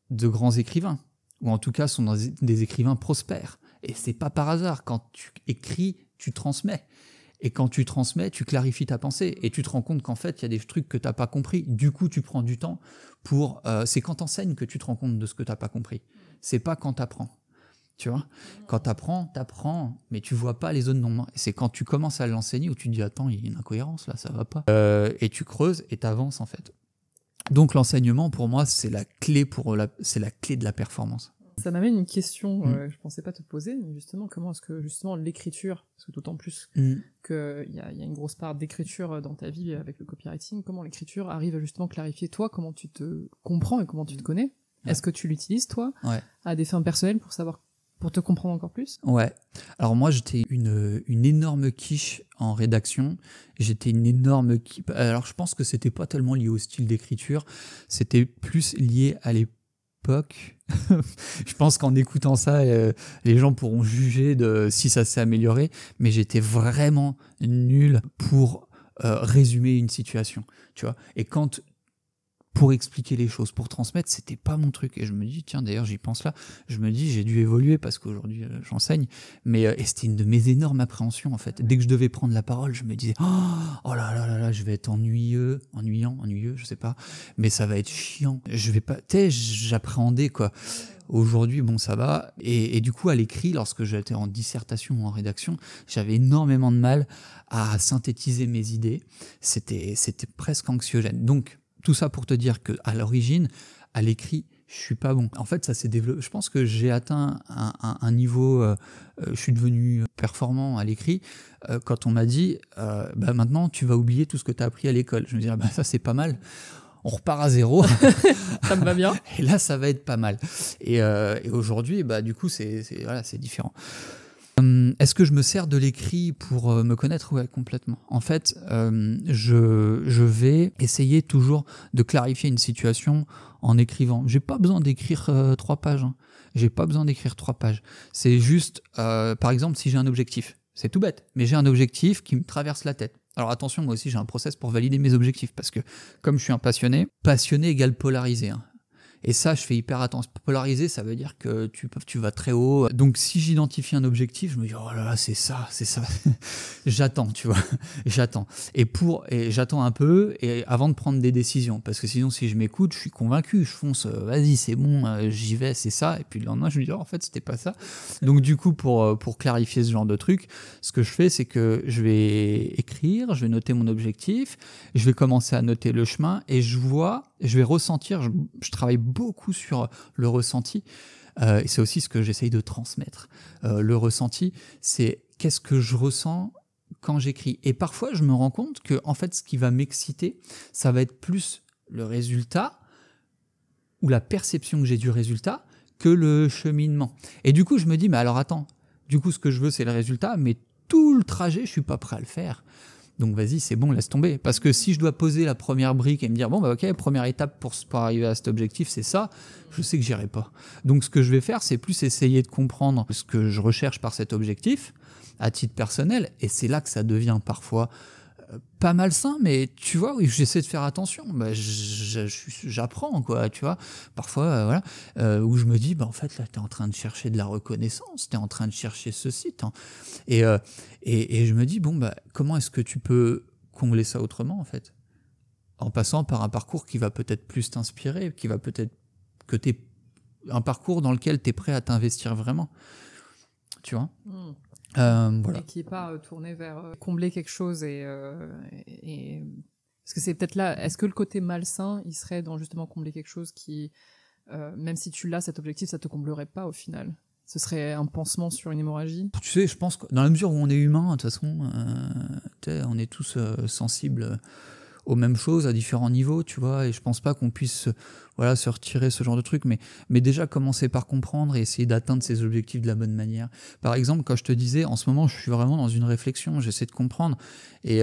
de grands écrivains, ou en tout cas sont des écrivains prospères. Et c'est pas par hasard. Quand tu écris, tu transmets. Et quand tu transmets, tu clarifies ta pensée. Et tu te rends compte qu'en fait, il y a des trucs que tu n'as pas compris. Du coup, tu prends du temps pour... c'est quand tu enseignes que tu te rends compte de ce que tu n'as pas compris. C'est pas quand tu apprends. Tu vois ? Quand tu apprends, mais tu vois pas les zones d'ombre. C'est quand tu commences à l'enseigner où tu te dis, attends, il y a une incohérence là, ça va pas. Et tu creuses et tu avances en fait. Donc l'enseignement, pour moi, c'est la clé de la performance. Ça m'amène une question, je pensais pas te poser, mais justement, comment est-ce que justement l'écriture, parce que d'autant plus qu'il y a une grosse part d'écriture dans ta vie avec le copywriting, comment l'écriture arrive à justement clarifier toi, comment tu te comprends et comment tu te connais ? Ouais. Est-ce que tu l'utilises toi à des fins personnelles pour te comprendre encore plus ? Ouais. Alors moi, j'étais une énorme quiche en rédaction. Alors je pense que c'était pas tellement lié au style d'écriture, c'était plus lié à l'époque. Je pense qu'en écoutant ça, les gens pourront juger de si ça s'est amélioré, mais j'étais vraiment nul pour résumer une situation, tu vois. Et pour expliquer les choses, pour transmettre, c'était pas mon truc. Et je me dis, tiens, d'ailleurs, j'y pense là, je me dis, j'ai dû évoluer parce qu'aujourd'hui, j'enseigne. Mais et c'était une de mes énormes appréhensions, en fait. Dès que je devais prendre la parole, je me disais, oh là, je vais être ennuyeux, je sais pas. Mais ça va être chiant. Je vais pas, j'appréhendais, quoi. Aujourd'hui, bon, ça va. Et du coup, à l'écrit, lorsque j'étais en dissertation ou en rédaction, j'avais énormément de mal à synthétiser mes idées. C'était presque anxiogène. Donc, tout ça pour te dire qu'à l'origine, à l'écrit, je suis pas bon. En fait, ça s'est développé. Je pense que j'ai atteint un niveau, je suis devenu performant à l'écrit quand on m'a dit maintenant tu vas oublier tout ce que tu as appris à l'école. Je me disais ça c'est pas mal. on repart à zéro. Ça me va bien. Et là, ça va être pas mal. Et aujourd'hui, bah, du coup, c'est différent. Est-ce que je me sers de l'écrit pour me connaître? Ouais, complètement. En fait, je vais essayer toujours de clarifier une situation en écrivant. J'ai pas besoin d'écrire 3 pages. Hein. J'ai pas besoin d'écrire 3 pages. C'est juste, par exemple, si j'ai un objectif. C'est tout bête, mais j'ai un objectif qui me traverse la tête. Alors attention, moi aussi j'ai un process pour valider mes objectifs, parce que comme je suis un passionné égale polarisé. Hein. Et ça, je fais hyper attention. Polarisé, ça veut dire que tu vas très haut. Donc, si j'identifie un objectif, je me dis, oh là là, c'est ça. J'attends, tu vois. J'attends. Et j'attends un peu et avant de prendre des décisions. Parce que sinon, si je m'écoute, je suis convaincu. Je fonce, vas-y, c'est bon, j'y vais, c'est ça. Et puis le lendemain, je me dis, oh, en fait, c'était pas ça. Donc, du coup, pour clarifier ce genre de truc, ce que je fais, c'est que je vais écrire, je vais noter mon objectif, je vais commencer à noter le chemin et je vais ressentir, je travaille beaucoup sur le ressenti, et c'est aussi ce que j'essaye de transmettre. Le ressenti, c'est qu'est-ce que je ressens quand j'écris. Et parfois, je me rends compte que en fait, ce qui va m'exciter, ça va être plus le résultat ou la perception que j'ai du résultat que le cheminement. Et du coup, je me dis, mais alors attends, du coup, ce que je veux, c'est le résultat, mais tout le trajet, je suis pas prêt à le faire. Donc vas-y, c'est bon, laisse tomber. Parce que si je dois poser la première brique et me dire, bon, bah ok, première étape pour arriver à cet objectif, c'est ça, je sais que j'irai pas. Donc ce que je vais faire, c'est plus essayer de comprendre ce que je recherche par cet objectif, à titre personnel, et c'est là que ça devient parfois pas malsain, mais tu vois, oui, j'essaie de faire attention. Bah, j'apprends, quoi, tu vois. Parfois, voilà, où je me dis, bah, en fait, là, t'es en train de chercher de la reconnaissance, t'es en train de chercher ceci. Et je me dis, bon, bah, comment est-ce que tu peux combler ça autrement, en fait? En passant par un parcours qui va peut-être plus t'inspirer, qui va peut-être que t'es un parcours dans lequel t'es prêt à t'investir vraiment. Tu vois? Voilà. Et qui n'est pas tourné vers combler quelque chose et parce que c'est peut-être là, est-ce que le côté malsain il serait dans justement combler quelque chose qui même si tu l'as cet objectif, ça te comblerait pas au final, ce serait un pansement sur une hémorragie? Tu sais, je pense que dans la mesure où on est humain, de toute façon, on est tous sensibles aux mêmes choses à différents niveaux, tu vois, et je pense pas qu'on puisse se retirer ce genre de truc, mais déjà commencer par comprendre et essayer d'atteindre ses objectifs de la bonne manière. Par exemple, quand je te disais, en ce moment, je suis vraiment dans une réflexion, j'essaie de comprendre, et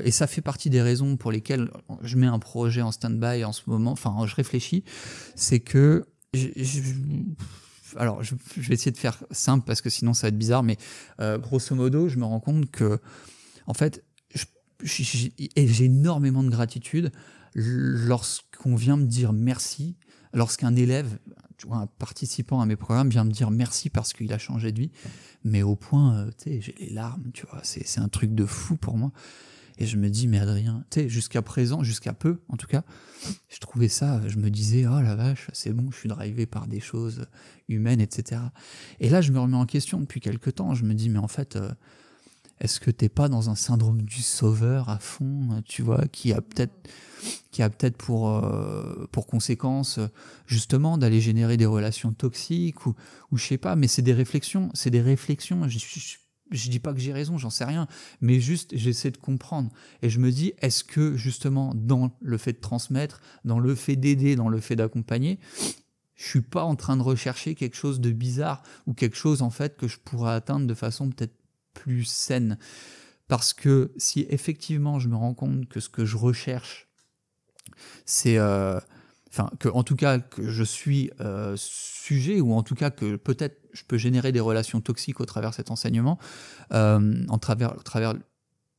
ça fait partie des raisons pour lesquelles je mets un projet en stand-by en ce moment, enfin, je réfléchis, c'est que alors, je vais essayer de faire simple parce que sinon ça va être bizarre, mais grosso modo, je me rends compte que, en fait, j'ai énormément de gratitude lorsqu'on vient me dire merci, lorsqu'un élève, tu vois, un participant à mes programmes vient me dire merci parce qu'il a changé de vie, mais au point, tu sais, j'ai les larmes, tu vois, c'est un truc de fou pour moi. Et je me dis, mais Adrien, tu sais, jusqu'à présent, jusqu'à peu, en tout cas, je trouvais ça, je me disais, oh la vache, c'est bon, je suis drivé par des choses humaines, etc. Et là, je me remets en question depuis quelques temps, je me dis, mais en fait, est-ce que t'es pas dans un syndrome du sauveur à fond, tu vois, qui a peut-être pour conséquence, justement, d'aller générer des relations toxiques, ou je sais pas, mais c'est des réflexions, je dis pas que j'ai raison, j'en sais rien, mais juste j'essaie de comprendre. Et je me dis, est-ce que justement dans le fait de transmettre, dans le fait d'aider, dans le fait d'accompagner, je suis pas en train de rechercher quelque chose de bizarre ou quelque chose en fait que je pourrais atteindre de façon peut-être plus saine? Parce que si effectivement je me rends compte que ce que je recherche, c'est que en tout cas que je suis sujet, ou en tout cas que peut-être je peux générer des relations toxiques au travers de cet enseignement, au travers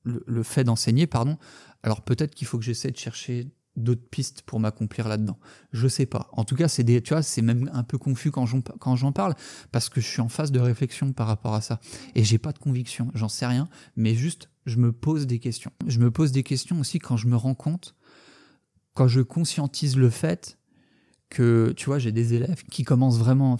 le fait d'enseigner, pardon, alors peut-être qu'il faut que j'essaie de chercher d'autres pistes pour m'accomplir là-dedans. Je sais pas. En tout cas, tu vois, c'est même un peu confus quand j'en parle, parce que je suis en phase de réflexion par rapport à ça. Et j'ai pas de conviction, j'en sais rien, mais juste, je me pose des questions. Je me pose des questions aussi quand je me rends compte, quand je conscientise le fait que, tu vois, j'ai des élèves qui commencent vraiment,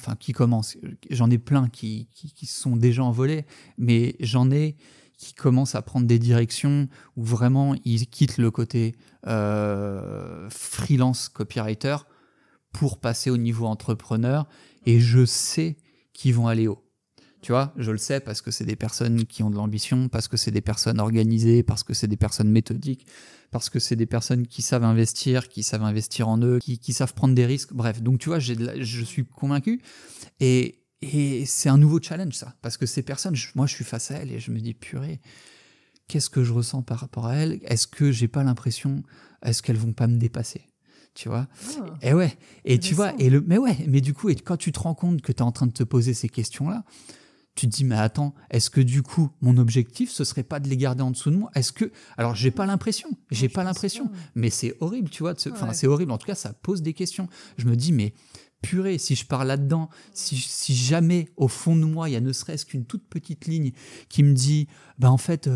j'en ai plein qui sont déjà envolés, mais j'en ai qui commencent à prendre des directions où vraiment ils quittent le côté freelance copywriter pour passer au niveau entrepreneur, et je sais qu'ils vont aller haut. Tu vois, je le sais parce que c'est des personnes qui ont de l'ambition, parce que c'est des personnes organisées, parce que c'est des personnes méthodiques, parce que c'est des personnes qui savent investir en eux, qui savent prendre des risques. Bref, donc tu vois, je suis convaincu. Et c'est un nouveau challenge, ça. Parce que ces personnes, moi, je suis face à elles et je me dis, purée, qu'est-ce que je ressens par rapport à elles? Est-ce que j'ai pas l'impression, est-ce qu'elles vont pas me dépasser? Tu vois? Et ouais. Et tu vois, mais du coup, et quand tu te rends compte que tu es en train de te poser ces questions-là, tu te dis, mais attends, est-ce que du coup, mon objectif, ce serait pas de les garder en dessous de moi? Alors, j'ai pas l'impression, mais c'est horrible, tu vois, c'est horrible. En tout cas, ça pose des questions. Je me dis, mais purée, si je pars là-dedans, si jamais, au fond de moi, il y a ne serait-ce qu'une toute petite ligne qui me dit, en fait,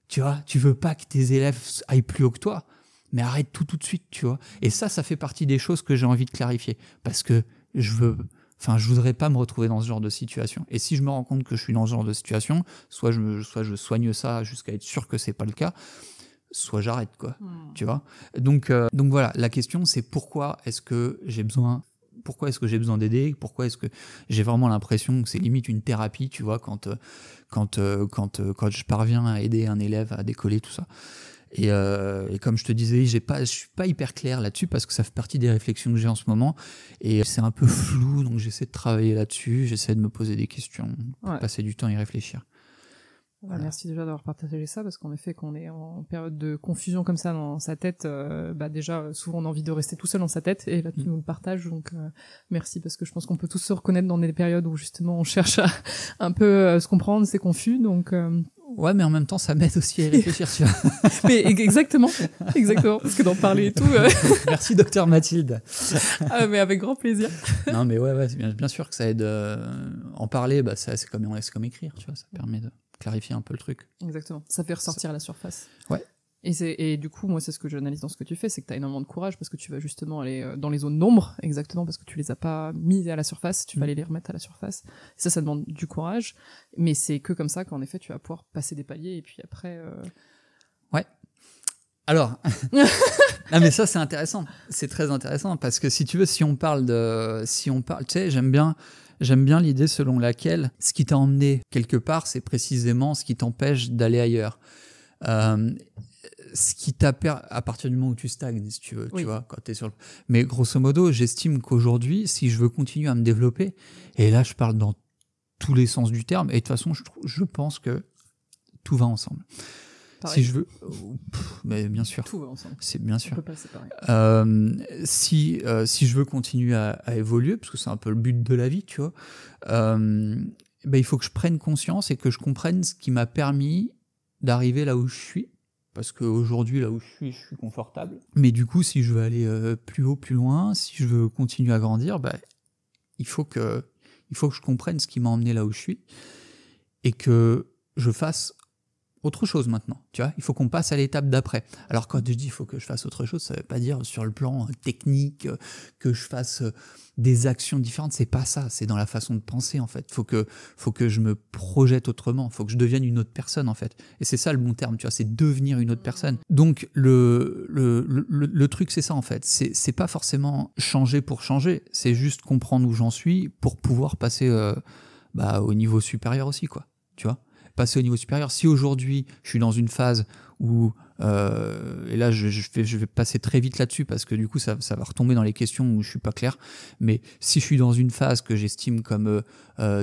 tu vois, tu veux pas que tes élèves aillent plus haut que toi, mais arrête tout de suite, tu vois. Et ça fait partie des choses que j'ai envie de clarifier, parce que je voudrais pas me retrouver dans ce genre de situation. Et si je me rends compte que je suis dans ce genre de situation, soit je soigne ça jusqu'à être sûr que c'est pas le cas, soit j'arrête, quoi. Tu vois. Donc voilà, la question c'est pourquoi est-ce que j'ai besoin d'aider? Pourquoi est-ce que j'ai vraiment l'impression que c'est limite une thérapie, tu vois, quand je parviens à aider un élève à décoller, tout ça. Et comme je te disais, je suis pas hyper clair là-dessus parce que ça fait partie des réflexions que j'ai en ce moment et c'est un peu flou, donc j'essaie de travailler là-dessus, j'essaie de me poser des questions, passer du temps à y réfléchir. Voilà. Merci déjà d'avoir partagé ça, parce qu'en effet, quand on est en période de confusion comme ça dans sa tête, déjà, souvent on a envie de rester tout seul dans sa tête, et là tu nous le partages, donc merci, parce que je pense qu'on peut tous se reconnaître dans des périodes où justement on cherche à un peu se comprendre, c'est confus, donc... Ouais, mais en même temps, ça m'aide aussi à y réfléchir, tu vois. Mais exactement, parce que d'en parler et tout... Merci, docteur Mathilde. Mais avec grand plaisir. Non, mais ouais, bien sûr que ça aide. En parler, c'est comme écrire, tu vois, ça permet de clarifier un peu le truc. Exactement, ça fait ressortir à la surface. Ouais. Et du coup, moi, c'est ce que j'analyse dans ce que tu fais, c'est que tu as énormément de courage, parce que tu vas justement aller dans les zones d'ombre, exactement, parce que tu les as pas mis à la surface, tu vas aller les remettre à la surface. Et ça demande du courage, mais c'est que comme ça qu'en effet, tu vas pouvoir passer des paliers, et puis après... Ouais. Alors, non, mais ça, c'est intéressant. C'est très intéressant, parce que si tu veux, si on parle, tu sais, j'aime bien l'idée selon laquelle ce qui t'a emmené quelque part, c'est précisément ce qui t'empêche d'aller ailleurs. Ce qui t'a à partir du moment où tu stagnes, si tu veux, tu vois, quand t'es sur le... Mais grosso modo, j'estime qu'aujourd'hui, si je veux continuer à me développer, et là, je parle dans tous les sens du terme, et de toute façon, je pense que tout va ensemble. Pareil. Si je veux... mais bien sûr. Tout va ensemble. C'est bien sûr. On peut pas séparer. Si je veux continuer à évoluer, parce que c'est un peu le but de la vie, tu vois, il faut que je prenne conscience et que je comprenne ce qui m'a permis d'arriver là où je suis. Parce qu'aujourd'hui, là où je suis confortable. Mais du coup, si je veux aller plus haut, plus loin, si je veux continuer à grandir, il faut que je comprenne ce qui m'a emmené là où je suis et que je fasse autre chose maintenant, tu vois. Il faut qu'on passe à l'étape d'après. Alors quand je dis il faut que je fasse autre chose, ça veut pas dire sur le plan technique que je fasse des actions différentes, c'est pas ça, c'est dans la façon de penser en fait. Faut que je me projette autrement, faut que je devienne une autre personne en fait. Et c'est ça le bon terme, tu vois, c'est devenir une autre personne. Donc le truc c'est ça en fait, c'est pas forcément changer pour changer, c'est juste comprendre où j'en suis pour pouvoir passer au niveau supérieur aussi, quoi, tu vois. Passer au niveau supérieur. Si aujourd'hui je suis dans une phase où et là je vais passer très vite là-dessus parce que du coup ça va retomber dans les questions où je suis pas clair, mais si je suis dans une phase que j'estime comme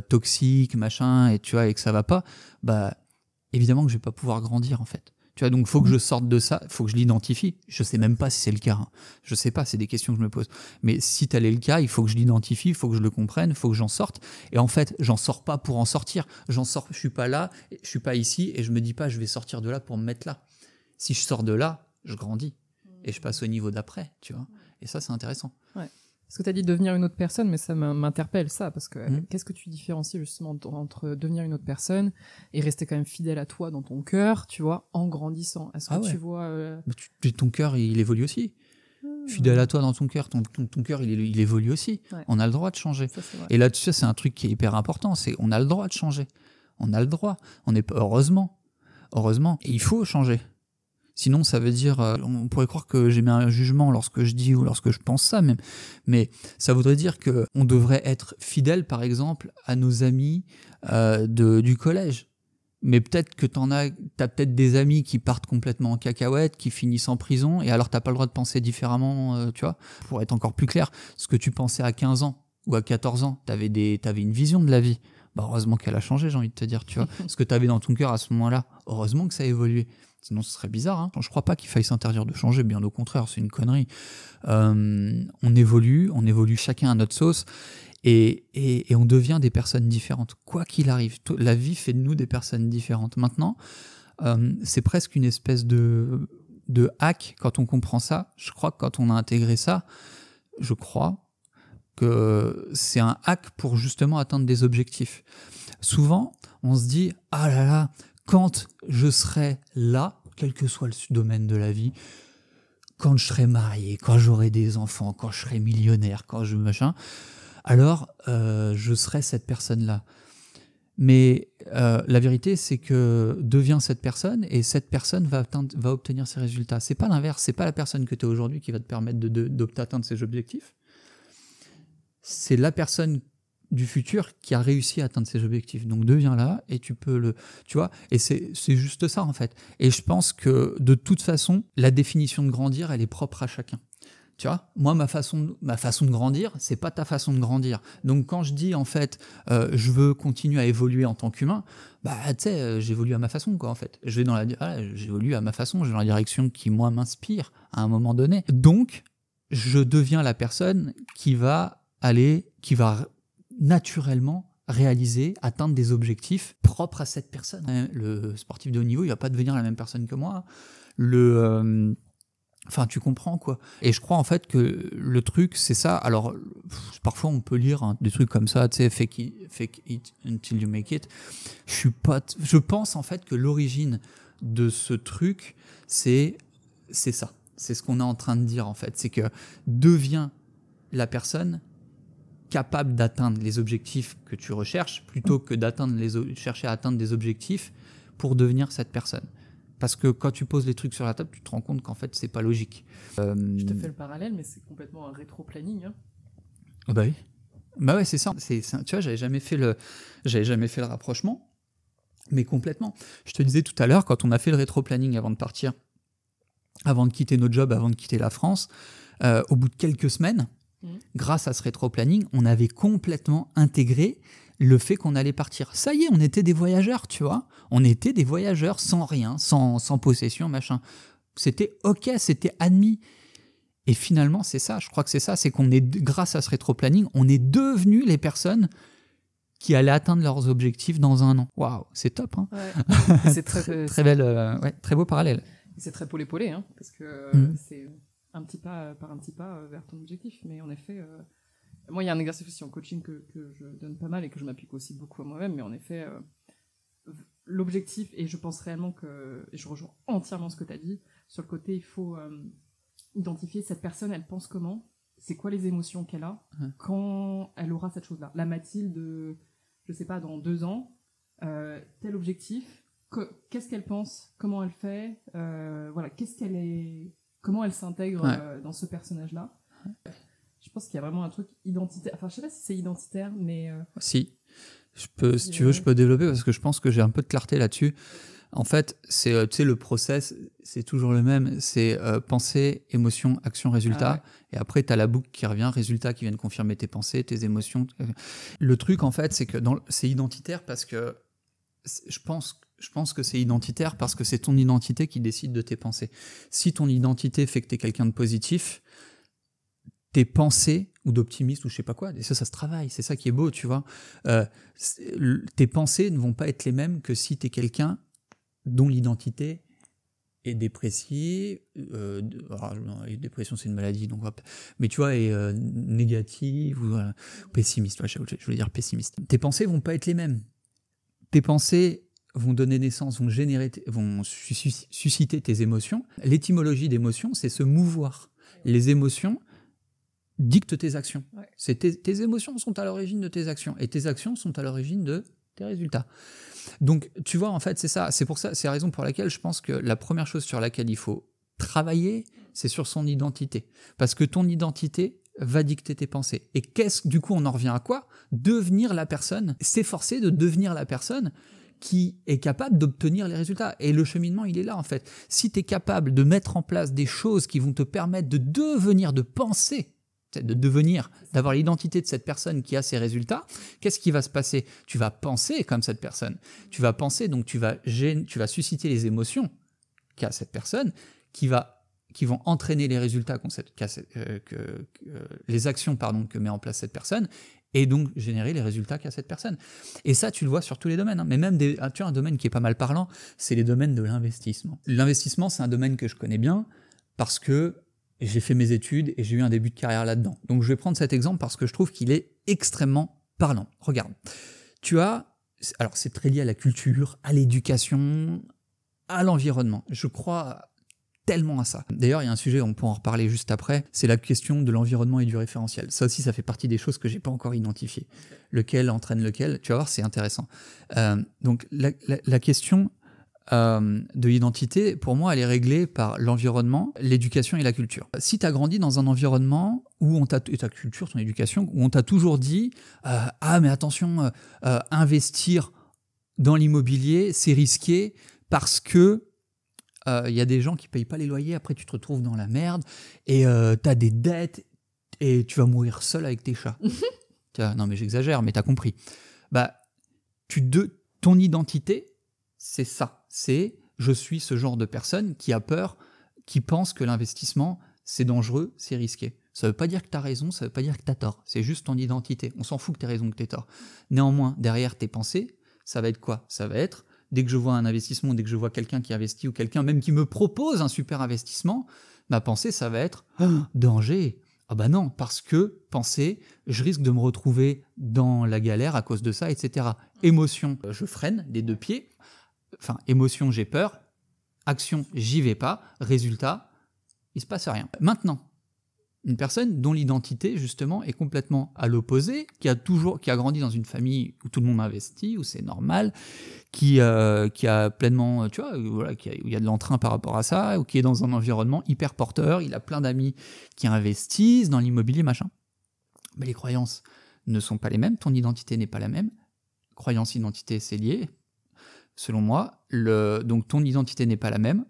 toxique, machin, et tu vois, et que ça va pas, évidemment que je vais pas pouvoir grandir en fait. Tu vois, donc faut que je sorte de ça, faut que je l'identifie. Je sais même pas si c'est le cas, hein. Je sais pas, c'est des questions que je me pose. Mais si tel est le cas, il faut que je l'identifie, il faut que je le comprenne, il faut que j'en sorte. Et en fait, j'en sors pas pour en sortir. Je suis pas là, je suis pas ici, et je me dis pas je vais sortir de là pour me mettre là. Si je sors de là, je grandis et je passe au niveau d'après, tu vois. Et ça, c'est intéressant. Ouais. Parce que tu as dit devenir une autre personne, mais ça m'interpelle ça, parce que qu'est-ce que tu différencies justement entre devenir une autre personne et rester quand même fidèle à toi dans ton cœur, tu vois, en grandissant? Est-ce que tu vois... ton cœur, il évolue aussi. Fidèle à toi dans ton cœur, ton cœur, il évolue aussi. Ouais. On a le droit de changer. Ça, et là-dessus, c'est un truc qui est hyper important, c'est on a le droit de changer. On a le droit. On est heureusement. Et il faut changer. Sinon, ça veut dire, on pourrait croire que j'émets un jugement lorsque je dis ou lorsque je pense ça même, mais ça voudrait dire que on devrait être fidèle, par exemple, à nos amis du collège. Mais peut-être que t'as peut-être des amis qui partent complètement en cacahuète, qui finissent en prison, et alors t'as pas le droit de penser différemment, tu vois. Pour être encore plus clair, ce que tu pensais à 15 ans ou à 14 ans, t'avais une vision de la vie. Bah heureusement qu'elle a changé, j'ai envie de te dire, tu vois. Ce que t'avais dans ton cœur à ce moment-là, heureusement que ça a évolué. Sinon, ce serait bizarre, hein. Je crois pas qu'il faille s'interdire de changer, bien au contraire, c'est une connerie. On évolue chacun à notre sauce. Et on devient des personnes différentes, quoi qu'il arrive. La vie fait de nous des personnes différentes. Maintenant, c'est presque une espèce de hack quand on comprend ça. Je crois que quand on a intégré ça, je crois que c'est un hack pour justement atteindre des objectifs. Souvent, on se dit « Ah là là, quand je serai là, quel que soit le domaine de la vie, quand je serai marié, quand j'aurai des enfants, quand je serai millionnaire, quand je machin... » alors je serai cette personne-là. Mais la vérité, c'est que devient cette personne, et cette personne va obtenir ses résultats. C'est pas l'inverse, c'est pas la personne que tu es aujourd'hui qui va te permettre d'atteindre ses objectifs. C'est la personne du futur qui a réussi à atteindre ses objectifs. Donc deviens là, et tu peux tu vois, et c'est juste ça en fait. Et je pense que de toute façon, la définition de grandir, elle est propre à chacun. Tu vois, moi, ma façon de grandir, c'est pas ta façon de grandir. Donc, quand je dis, en fait, je veux continuer à évoluer en tant qu'humain, bah, tu sais, j'évolue à ma façon, quoi, en fait. J'évolue à ma façon, je vais dans la direction qui, moi, m'inspire à un moment donné. Donc, je deviens la personne qui va naturellement réaliser, atteindre des objectifs propres à cette personne. Le sportif de haut niveau, il va pas devenir la même personne que moi. Enfin, tu comprends, quoi. Et je crois, en fait, que le truc, c'est ça. Alors, parfois, on peut lire des trucs comme ça, tu sais, fake it until you make it. Je pense, en fait, que l'origine de ce truc, c'est ça. C'est ce qu'on est en train de dire, en fait. C'est que deviens la personne capable d'atteindre les objectifs que tu recherches, plutôt que chercher à atteindre des objectifs pour devenir cette personne. Parce que quand tu poses les trucs sur la table, tu te rends compte qu'en fait, c'est pas logique. Je te fais le parallèle, mais c'est complètement un rétro-planning. Hein. Bah oui. Bah ouais, c'est ça. Tu vois, j'avais jamais fait le rapprochement, mais complètement. Je te disais tout à l'heure, quand on a fait le rétro-planning avant de partir, avant de quitter notre job, avant de quitter la France, au bout de quelques semaines, grâce à ce rétro-planning, on avait complètement intégré le fait qu'on allait partir. Ça y est, on était des voyageurs, tu vois. On était des voyageurs sans rien, sans possession, machin. C'était OK, c'était admis. Et finalement, c'est ça, je crois que c'est ça, c'est qu'on est, grâce à ce rétro-planning, on est devenus les personnes qui allaient atteindre leurs objectifs dans un an. Waouh, c'est top, hein. Ouais. C'est très belle, très beau parallèle. C'est très polé-polé, hein, parce que c'est un petit pas par un petit pas vers ton objectif. Mais en effet... Moi, il y a un exercice aussi en coaching que je donne pas mal et que je m'applique aussi beaucoup à moi-même, mais en effet, l'objectif, et je pense réellement et je rejoins entièrement ce que tu as dit, sur le côté, il faut identifier cette personne, elle pense comment, c'est quoi les émotions qu'elle a quand elle aura cette chose-là. La Mathilde, je sais pas, dans 2 ans, tel objectif, qu'est-ce qu'elle pense, comment elle fait, voilà, comment elle s'intègre dans ce personnage-là. Je pense qu'il y a vraiment un truc identitaire. Enfin, je sais pas si c'est identitaire, mais... Si tu veux, je peux développer parce que je pense que j'ai un peu de clarté là-dessus. En fait, c'est, tu sais, le process, c'est toujours le même. C'est pensée, émotion, action, résultat. Et après, tu as la boucle qui revient, résultat qui viennent confirmer tes pensées, tes émotions. Le truc, en fait, c'est que c'est identitaire parce que je pense que c'est identitaire parce que c'est ton identité qui décide de tes pensées. Si ton identité fait que tu es quelqu'un de positif, tes pensées, ou d'optimiste, ou je sais pas quoi, et ça se travaille, c'est ça qui est beau, tu vois. Tes pensées ne vont pas être les mêmes que si tu es quelqu'un dont l'identité est dépressive, dépression c'est une maladie, donc hop, mais tu vois, est négative, ou pessimiste, je voulais dire pessimiste. Tes pensées vont pas être les mêmes. Tes pensées vont donner naissance, vont susciter tes émotions. L'étymologie d'émotion, c'est se mouvoir. Les émotions dictent tes actions. Ouais. Tes émotions sont à l'origine de tes actions, et tes actions sont à l'origine de tes résultats. Donc, tu vois, en fait, c'est ça. C'est pour ça, c'est la raison pour laquelle je pense que la première chose sur laquelle il faut travailler, c'est sur son identité. Parce que ton identité va dicter tes pensées. Et du coup, on en revient à quoi? Devenir la personne, s'efforcer de devenir la personne qui est capable d'obtenir les résultats. Et le cheminement, il est là, en fait. Si tu es capable de mettre en place des choses qui vont te permettre de devenir, de penser, d'avoir l'identité de cette personne qui a ses résultats, qu'est-ce qui va se passer? Tu vas penser comme cette personne. Tu vas penser, donc tu vas susciter les émotions qu'a cette personne, qui vont entraîner les résultats les actions que met en place cette personne, et donc générer les résultats qu'a cette personne. Et ça, tu le vois sur tous les domaines, hein. Mais même, tu as un domaine qui est pas mal parlant, c'est les domaines de l'investissement. L'investissement, c'est un domaine que je connais bien, parce que j'ai fait mes études et j'ai eu un début de carrière là-dedans. Donc je vais prendre cet exemple parce que je trouve qu'il est extrêmement parlant. Regarde, alors c'est très lié à la culture, à l'éducation, à l'environnement. Je crois tellement à ça. D'ailleurs, il y a un sujet, on peut en reparler juste après, c'est la question de l'environnement et du référentiel. Ça aussi, ça fait partie des choses que j'ai pas encore identifiées. Lequel entraîne lequel, tu vas voir, c'est intéressant. Donc la question de l'identité, pour moi, elle est réglée par l'environnement, l'éducation et la culture. Si tu as grandi dans un environnement où ta culture, ton éducation, où on t'a toujours dit mais attention, investir dans l'immobilier, c'est risqué parce que y a des gens qui payent pas les loyers, après tu te retrouves dans la merde et tu as des dettes et tu vas mourir seul avec tes chats. Non mais j'exagère, mais tu as compris. Ton identité, c'est ça. C'est je suis ce genre de personne qui a peur, qui pense que l'investissement, c'est dangereux, c'est risqué. Ça ne veut pas dire que tu as raison, ça ne veut pas dire que tu as tort. C'est juste ton identité. On s'en fout que tu aies raison, que tu aies tort. Néanmoins, derrière tes pensées, ça va être quoi? Ça va être, dès que je vois un investissement, dès que je vois quelqu'un qui investit ou quelqu'un même qui me propose un super investissement, ma pensée, ça va être danger. Ah bah non, parce que penser, je risque de me retrouver dans la galère à cause de ça, etc. Émotion, je freine des deux pieds. Enfin, émotion, j'ai peur. Action, j'y vais pas. Résultat, il se passe rien. Maintenant, une personne dont l'identité, justement, est complètement à l'opposé, qui a grandi dans une famille où tout le monde investit, où c'est normal, qui a pleinement, tu vois, où il y a de l'entrain par rapport à ça, ou qui est dans un environnement hyper porteur, il a plein d'amis qui investissent dans l'immobilier, machin. Mais les croyances ne sont pas les mêmes, ton identité n'est pas la même. Croyance, identité, c'est lié. Selon moi, donc ton identité n'est pas la même,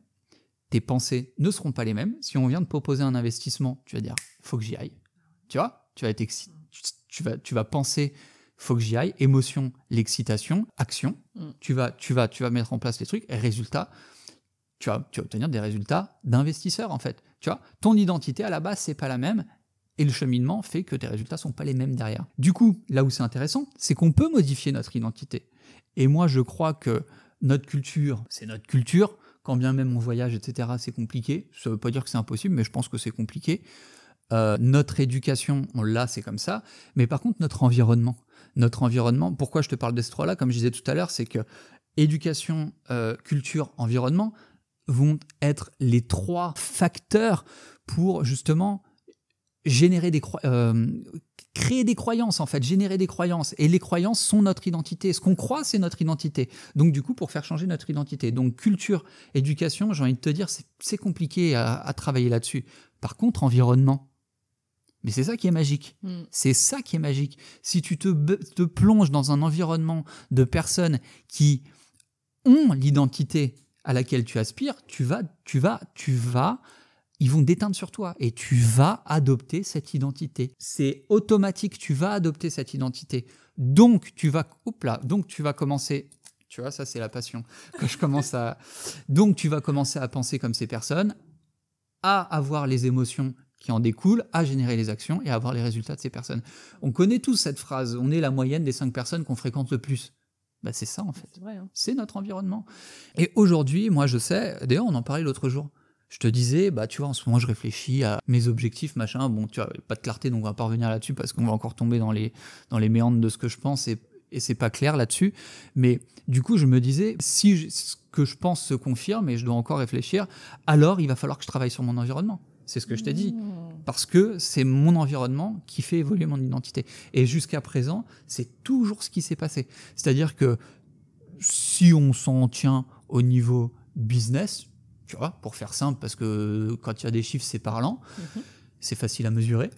tes pensées ne seront pas les mêmes. Si on vient de proposer un investissement, tu vas dire « faut que j'y aille ». Tu vois, tu vas être excité, tu vas penser « faut que j'y aille », émotion, l'excitation, action, tu vas mettre en place les trucs, et résultat, tu vas obtenir des résultats d'investisseur en fait. Tu vois, ton identité à la base, c'est pas la même, et le cheminement fait que tes résultats sont pas les mêmes derrière. Du coup, là où c'est intéressant, c'est qu'on peut modifier notre identité. Et moi, je crois que notre culture, c'est notre culture, quand bien même on voyage, etc., c'est compliqué. Ça ne veut pas dire que c'est impossible, mais je pense que c'est compliqué. Notre éducation, on l'a, c'est comme ça. Mais par contre, notre environnement, pourquoi je te parle de ces trois-là, comme je disais tout à l'heure, c'est que éducation, culture, environnement vont être les trois facteurs pour justement créer des croyances, en fait, générer des croyances. Et les croyances sont notre identité. Ce qu'on croit, c'est notre identité. Donc, du coup, pour faire changer notre identité. Donc, culture, éducation, j'ai envie de te dire, c'est compliqué à travailler là-dessus. Par contre, environnement, mais c'est ça qui est magique. C'est ça qui est magique. Si tu te plonges dans un environnement de personnes qui ont l'identité à laquelle tu aspires, ils vont déteindre sur toi et tu vas adopter cette identité. C'est automatique, tu vas adopter cette identité. Donc, tu vas commencer, tu vois, ça c'est la passion. Donc, tu vas commencer à penser comme ces personnes, à avoir les émotions qui en découlent, à générer les actions et à avoir les résultats de ces personnes. On connaît tous cette phrase, on est la moyenne des 5 personnes qu'on fréquente le plus. C'est ça en fait, c'est vrai, hein. C'est notre environnement. Et aujourd'hui, moi je sais, d'ailleurs on en parlait l'autre jour, je te disais, tu vois, en ce moment, je réfléchis à mes objectifs, machin. Bon, tu vois, pas de clarté, donc on va pas revenir là-dessus parce qu'on va encore tomber dans les méandres de ce que je pense et c'est pas clair là-dessus. Mais du coup, je me disais, si ce que je pense se confirme et je dois encore réfléchir, alors il va falloir que je travaille sur mon environnement. C'est ce que je t'ai dit. Parce que c'est mon environnement qui fait évoluer mon identité. Et jusqu'à présent, c'est toujours ce qui s'est passé. C'est-à-dire que si on s'en tient au niveau business, tu vois, pour faire simple, parce que quand il y a des chiffres, c'est parlant, c'est facile à mesurer,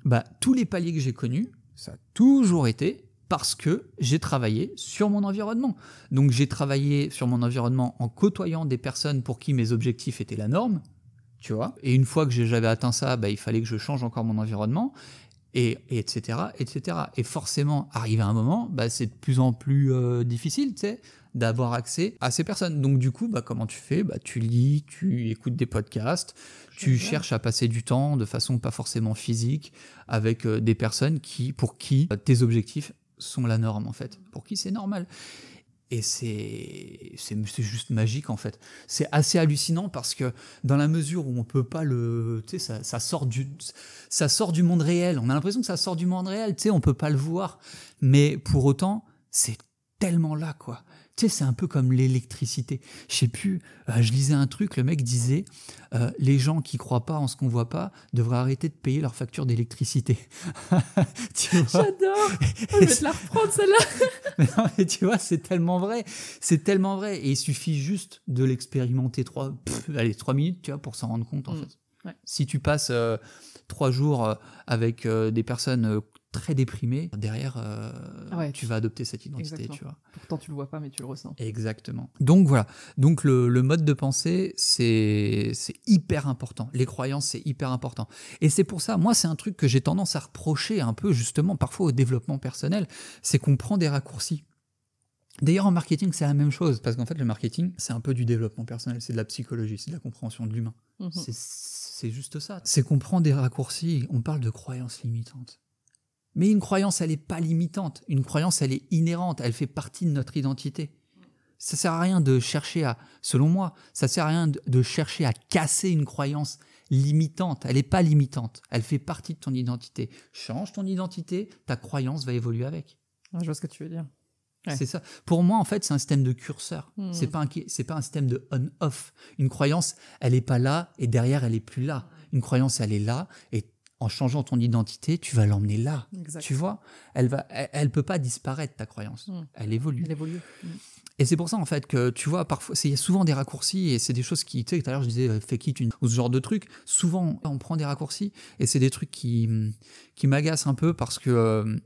bah, tous les paliers que j'ai connus, ça a toujours été parce que j'ai travaillé sur mon environnement. Donc j'ai travaillé sur mon environnement en côtoyant des personnes pour qui mes objectifs étaient la norme, tu vois. Et une fois que j'avais atteint ça, bah, il fallait que je change encore mon environnement, et etc., etc. Et forcément, arrivé à un moment, bah, c'est de plus en plus difficile, tu sais, d'avoir accès à ces personnes. Donc du coup, bah, comment tu fais ? Bah, tu lis, tu écoutes des podcasts, tu cherches à passer du temps de façon pas forcément physique avec des personnes pour qui tes objectifs sont la norme, en fait. Pour qui c'est normal. Et c'est juste magique, en fait. C'est assez hallucinant parce que dans la mesure où on peut pas tu sais, ça sort du monde réel. On a l'impression que ça sort du monde réel, tu sais, on peut pas le voir. Mais pour autant, c'est tellement là, quoi. Tu sais, c'est un peu comme l'électricité. Je sais plus, je lisais un truc, le mec disait les gens qui croient pas en ce qu'on voit pas devraient arrêter de payer leur facture d'électricité. J'adore. Je vais te la reprendre, celle-là. Mais non, mais tu vois, c'est tellement vrai. C'est tellement vrai. Et il suffit juste de l'expérimenter 3 minutes, tu vois, pour s'en rendre compte, en fait. Ouais. Si tu passes 3 jours avec des personnes très déprimées, derrière, tu vas adopter cette identité. Exactement. Tu vois. Pourtant, tu le vois pas, mais tu le ressens. Exactement. Donc voilà. Donc le mode de pensée, c'est hyper important. Les croyances, c'est hyper important. Et c'est pour ça, moi, c'est un truc que j'ai tendance à reprocher un peu, justement, parfois au développement personnel, c'est qu'on prend des raccourcis. D'ailleurs, en marketing, c'est la même chose. Parce qu'en fait, le marketing, c'est un peu du développement personnel, c'est de la psychologie, c'est de la compréhension de l'humain. C'est juste ça. C'est qu'on prend des raccourcis, on parle de croyances limitantes. Mais une croyance, elle n'est pas limitante. Une croyance, elle est inhérente. Elle fait partie de notre identité. Ça ne sert à rien de chercher selon moi, ça ne sert à rien de chercher à casser une croyance limitante. Elle n'est pas limitante. Elle fait partie de ton identité. Change ton identité, ta croyance va évoluer avec. Je vois ce que tu veux dire. Ouais. C'est ça. Pour moi, en fait, c'est un système de curseur. C'est pas un système de on-off. Une croyance, elle n'est pas là et derrière, elle n'est plus là. Une croyance, elle est là et en changeant ton identité, tu vas l'emmener là. Exact. Tu vois, elle peut pas disparaître, ta croyance. Elle évolue. Elle évolue. Et c'est pour ça, en fait, que tu vois, parfois, il y a souvent des raccourcis et c'est des choses qui, tu sais, tout à l'heure, je disais fake it ou ce genre de trucs. Souvent, on prend des raccourcis et c'est des trucs qui m'agacent un peu parce que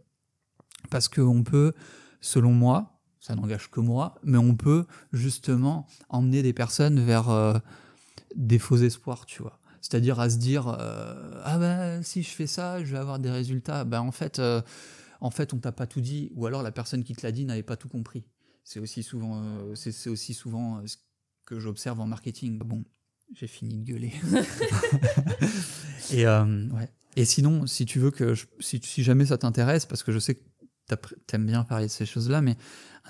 on peut, selon moi, ça n'engage que moi, mais on peut justement emmener des personnes vers des faux espoirs, tu vois. C'est-à-dire à se dire si je fais ça, je vais avoir des résultats. En fait, on t'a pas tout dit, ou alors la personne qui te l'a dit n'avait pas tout compris. C'est aussi souvent, ce que j'observe en marketing. Bon, j'ai fini de gueuler. Et sinon, si tu veux si jamais ça t'intéresse, parce que je sais que t'aimes bien parler de ces choses-là, mais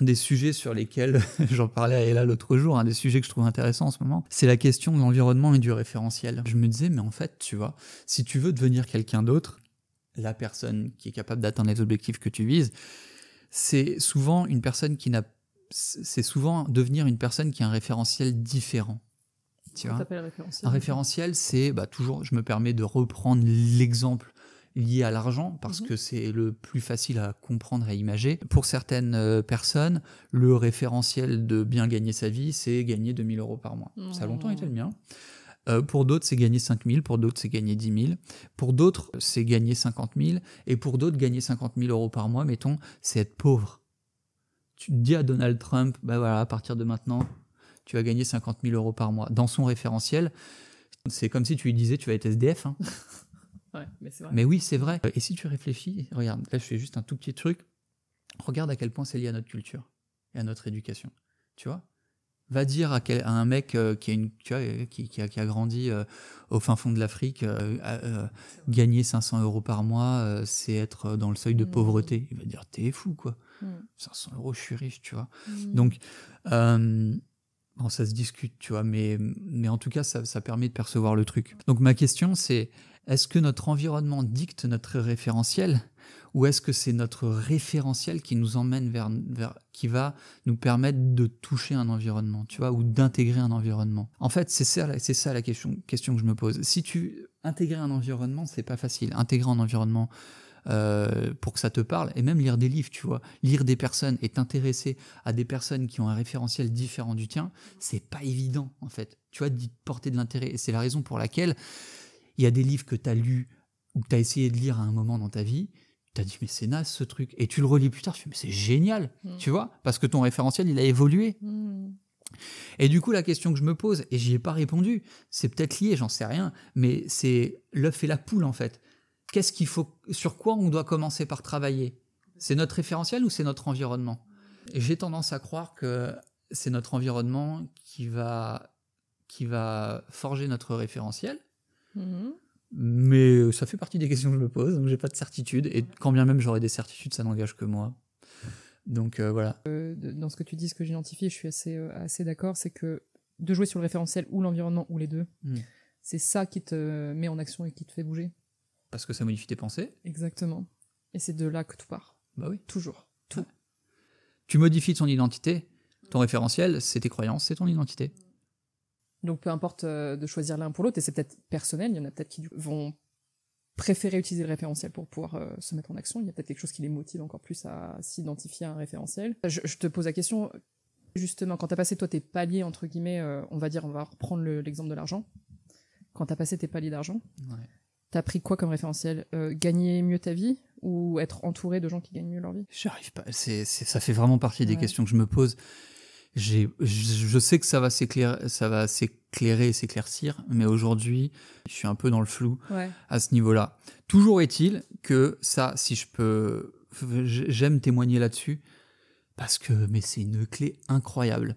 un des sujets sur lesquels, j'en parlais à Ella l'autre jour, un des sujets que je trouve intéressant en ce moment, c'est la question de l'environnement et du référentiel. Je me disais, mais en fait, tu vois, si tu veux devenir quelqu'un d'autre, la personne qui est capable d'atteindre les objectifs que tu vises, c'est souvent devenir une personne qui a un référentiel différent. Tu vois, un référentiel, c'est toujours, je me permets de reprendre l'exemple lié à l'argent, parce que c'est le plus facile à comprendre et à imager. Pour certaines personnes, le référentiel de bien gagner sa vie, c'est gagner 2 000 € par mois. Ça a longtemps été le mien. Pour d'autres, c'est gagner 5 000, pour d'autres, c'est gagner 10 000. Pour d'autres, c'est gagner 50 000. Et pour d'autres, gagner 50 000 € par mois, mettons, c'est être pauvre. Tu dis à Donald Trump, à partir de maintenant, tu vas gagner 50 000 € par mois. Dans son référentiel, c'est comme si tu lui disais, tu vas être SDF, hein. Ouais, mais c'est vrai. Mais oui, c'est vrai. Et si tu réfléchis, regarde, là je fais juste un tout petit truc, regarde à quel point c'est lié à notre culture et à notre éducation. Tu vois ? Va dire à un mec qui a grandi au fin fond de l'Afrique, gagner 500 € par mois, c'est être dans le seuil de pauvreté. Il va dire, t'es fou, quoi. 500 €, je suis riche, tu vois. Donc, ça se discute, tu vois, mais en tout cas, ça permet de percevoir le truc. Donc ma question, c'est, est-ce que notre environnement dicte notre référentiel, ou est-ce que c'est notre référentiel qui nous emmène qui va nous permettre de toucher un environnement, tu vois, ou d'intégrer un environnement? En fait, c'est ça la question que je me pose. Si tu intégrer un environnement, c'est pas facile. Intégrer un environnement pour que ça te parle, et même lire des livres, tu vois. Lire des personnes et t'intéresser à des personnes qui ont un référentiel différent du tien, c'est pas évident, en fait. Tu vois, d'y porter de l'intérêt. Et c'est la raison pour laquelle il y a des livres que tu as lus ou que tu as essayé de lire à un moment dans ta vie, tu as dit, mais c'est naze ce truc. Et tu le relis plus tard, tu fais, mais c'est génial, tu vois, parce que ton référentiel, il a évolué. Et du coup, la question que je me pose, et j'y ai pas répondu, c'est peut-être lié, j'en sais rien, mais c'est l'œuf et la poule, en fait. Qu'est-ce qu'il faut, sur quoi on doit commencer par travailler? C'est notre référentiel ou c'est notre environnement? Et j'ai tendance à croire que c'est notre environnement qui va forger notre référentiel. Mais ça fait partie des questions que je me pose, donc j'ai pas de certitude. Et quand bien même j'aurais des certitudes, ça n'engage que moi. Donc voilà. Dans ce que tu dis, ce que j'identifie, je suis assez d'accord, c'est que de jouer sur le référentiel ou l'environnement ou les deux, c'est ça qui te met en action et qui te fait bouger. Parce que ça modifie tes pensées. Exactement. Et c'est de là que tout part. Bah oui. Toujours. Tout. Ouais. Tu modifies ton identité, ton référentiel, c'est tes croyances, c'est ton identité. Donc peu importe de choisir l'un pour l'autre, et c'est peut-être personnel, il y en a peut-être qui vont préférer utiliser le référentiel pour pouvoir se mettre en action, il y a peut-être quelque chose qui les motive encore plus à s'identifier à un référentiel. Je te pose la question, justement, quand tu as passé toi tes paliers, entre guillemets, on va reprendre l'exemple de l'argent, quand tu as passé tes paliers d'argent, t'as pris quoi comme référentiel? Gagner mieux ta vie ou être entouré de gens qui gagnent mieux leur vie? J'arrive pas, ça fait vraiment partie des questions que je me pose. Je sais que ça va s'éclairer et s'éclaircir, mais aujourd'hui, je suis un peu dans le flou à ce niveau-là. Toujours est-il que ça, si je peux, j'aime témoigner là-dessus, parce que mais c'est une clé incroyable.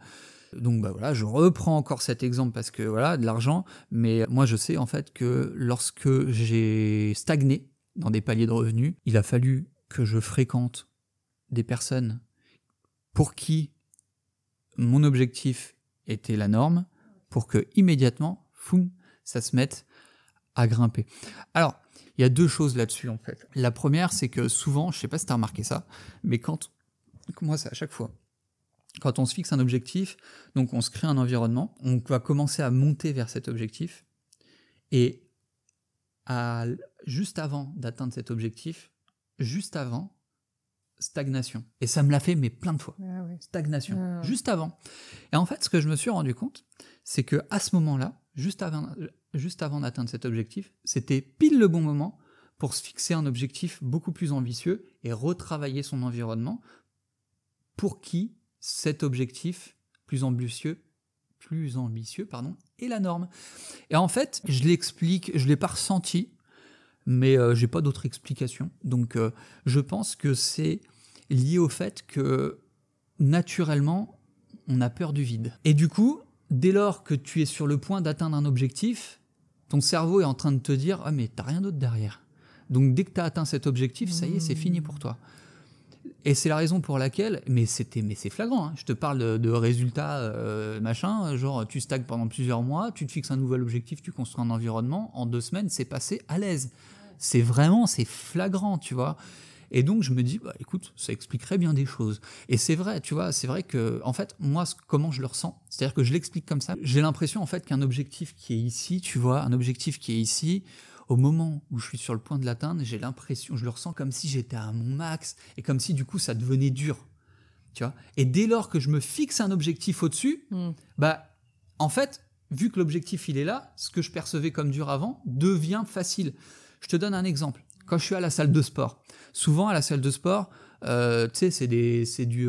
Donc bah voilà, je reprends encore cet exemple parce que voilà, de l'argent, mais moi je sais en fait que lorsque j'ai stagné dans des paliers de revenus, il a fallu que je fréquente des personnes pour qui mon objectif était la norme, pour que immédiatement, foum, ça se mette à grimper. Alors, il y a deux choses là-dessus en fait. La première, c'est que souvent, je sais pas si tu as remarqué ça, mais moi c'est à chaque fois, quand on se fixe un objectif, donc on se crée un environnement, on va commencer à monter vers cet objectif, et juste avant d'atteindre cet objectif, juste avant, stagnation. Et ça me l'a fait mais plein de fois. Stagnation, juste avant. Et en fait, ce que je me suis rendu compte, c'est que à ce moment-là, juste avant d'atteindre cet objectif, c'était pile le bon moment pour se fixer un objectif beaucoup plus ambitieux et retravailler son environnement pour qui cet objectif plus ambitieux, est la norme. Et en fait, je l'ai pas ressenti, mais j'ai pas d'autre explication. Donc je pense que c'est lié au fait que naturellement, on a peur du vide. Et du coup, dès lors que tu es sur le point d'atteindre un objectif, ton cerveau est en train de te dire « Ah mais t'as rien d'autre derrière ». Donc dès que tu as atteint cet objectif, ça y est, c'est fini pour toi. Et c'est la raison pour laquelle, mais c'est flagrant, hein, je te parle de résultats, machin, genre tu stagnes pendant plusieurs mois, tu te fixes un nouvel objectif, tu construis un environnement, en 2 semaines, c'est passé à l'aise. C'est flagrant, tu vois. Et donc je me dis, bah écoute, ça expliquerait bien des choses. Et c'est vrai, tu vois, c'est vrai que, en fait, moi, comment je le ressens, c'est-à-dire que je l'explique comme ça, j'ai l'impression, en fait, qu'un objectif qui est ici, tu vois, au moment où je suis sur le point de l'atteindre, j'ai l'impression, je le ressens comme si j'étais à mon max, et comme si du coup ça devenait dur, tu vois. Et dès lors que je me fixe un objectif au-dessus, bah, en fait, vu que l'objectif il est là, ce que je percevais comme dur avant devient facile. Je te donne un exemple. Quand je suis à la salle de sport, souvent à la salle de sport, tu sais, c'est du,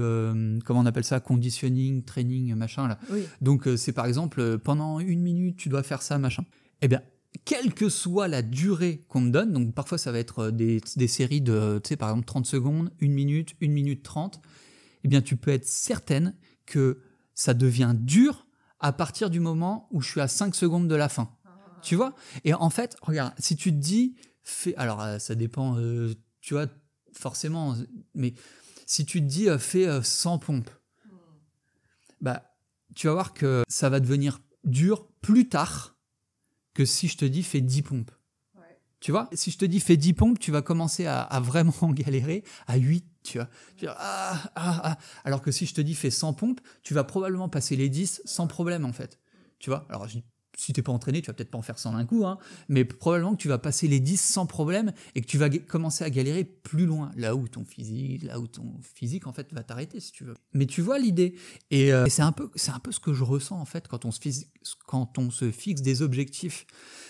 comment on appelle ça, conditioning, training, machin là. Oui. Donc c'est par exemple, pendant 1 minute, tu dois faire ça, machin. Eh bien, quelle que soit la durée qu'on me donne, donc parfois ça va être des séries de, tu sais, par exemple 30 secondes, 1 minute, 1 minute 30, eh bien tu peux être certaine que ça devient dur à partir du moment où je suis à 5 secondes de la fin. Tu vois? Et en fait, regarde, si tu te dis, alors ça dépend, tu vois, forcément, mais si tu te dis, fais 100 pompes, bah, tu vas voir que ça va devenir dur plus tard que si je te dis fais 10 pompes. Ouais. Tu vois, si je te dis fais 10 pompes, tu vas commencer à vraiment galérer à 8, tu vois. Tu vas, alors que si je te dis fais 100 pompes, tu vas probablement passer les 10 sans problème en fait. Tu vois, alors si t'es pas entraîné, tu vas peut-être pas en faire 100 d'un coup, hein, mais probablement que tu vas passer les 10 sans problème et que tu vas commencer à galérer plus loin, là où ton physique en fait va t'arrêter si tu veux. Mais tu vois l'idée, et c'est un peu ce que je ressens en fait quand on se fixe des objectifs.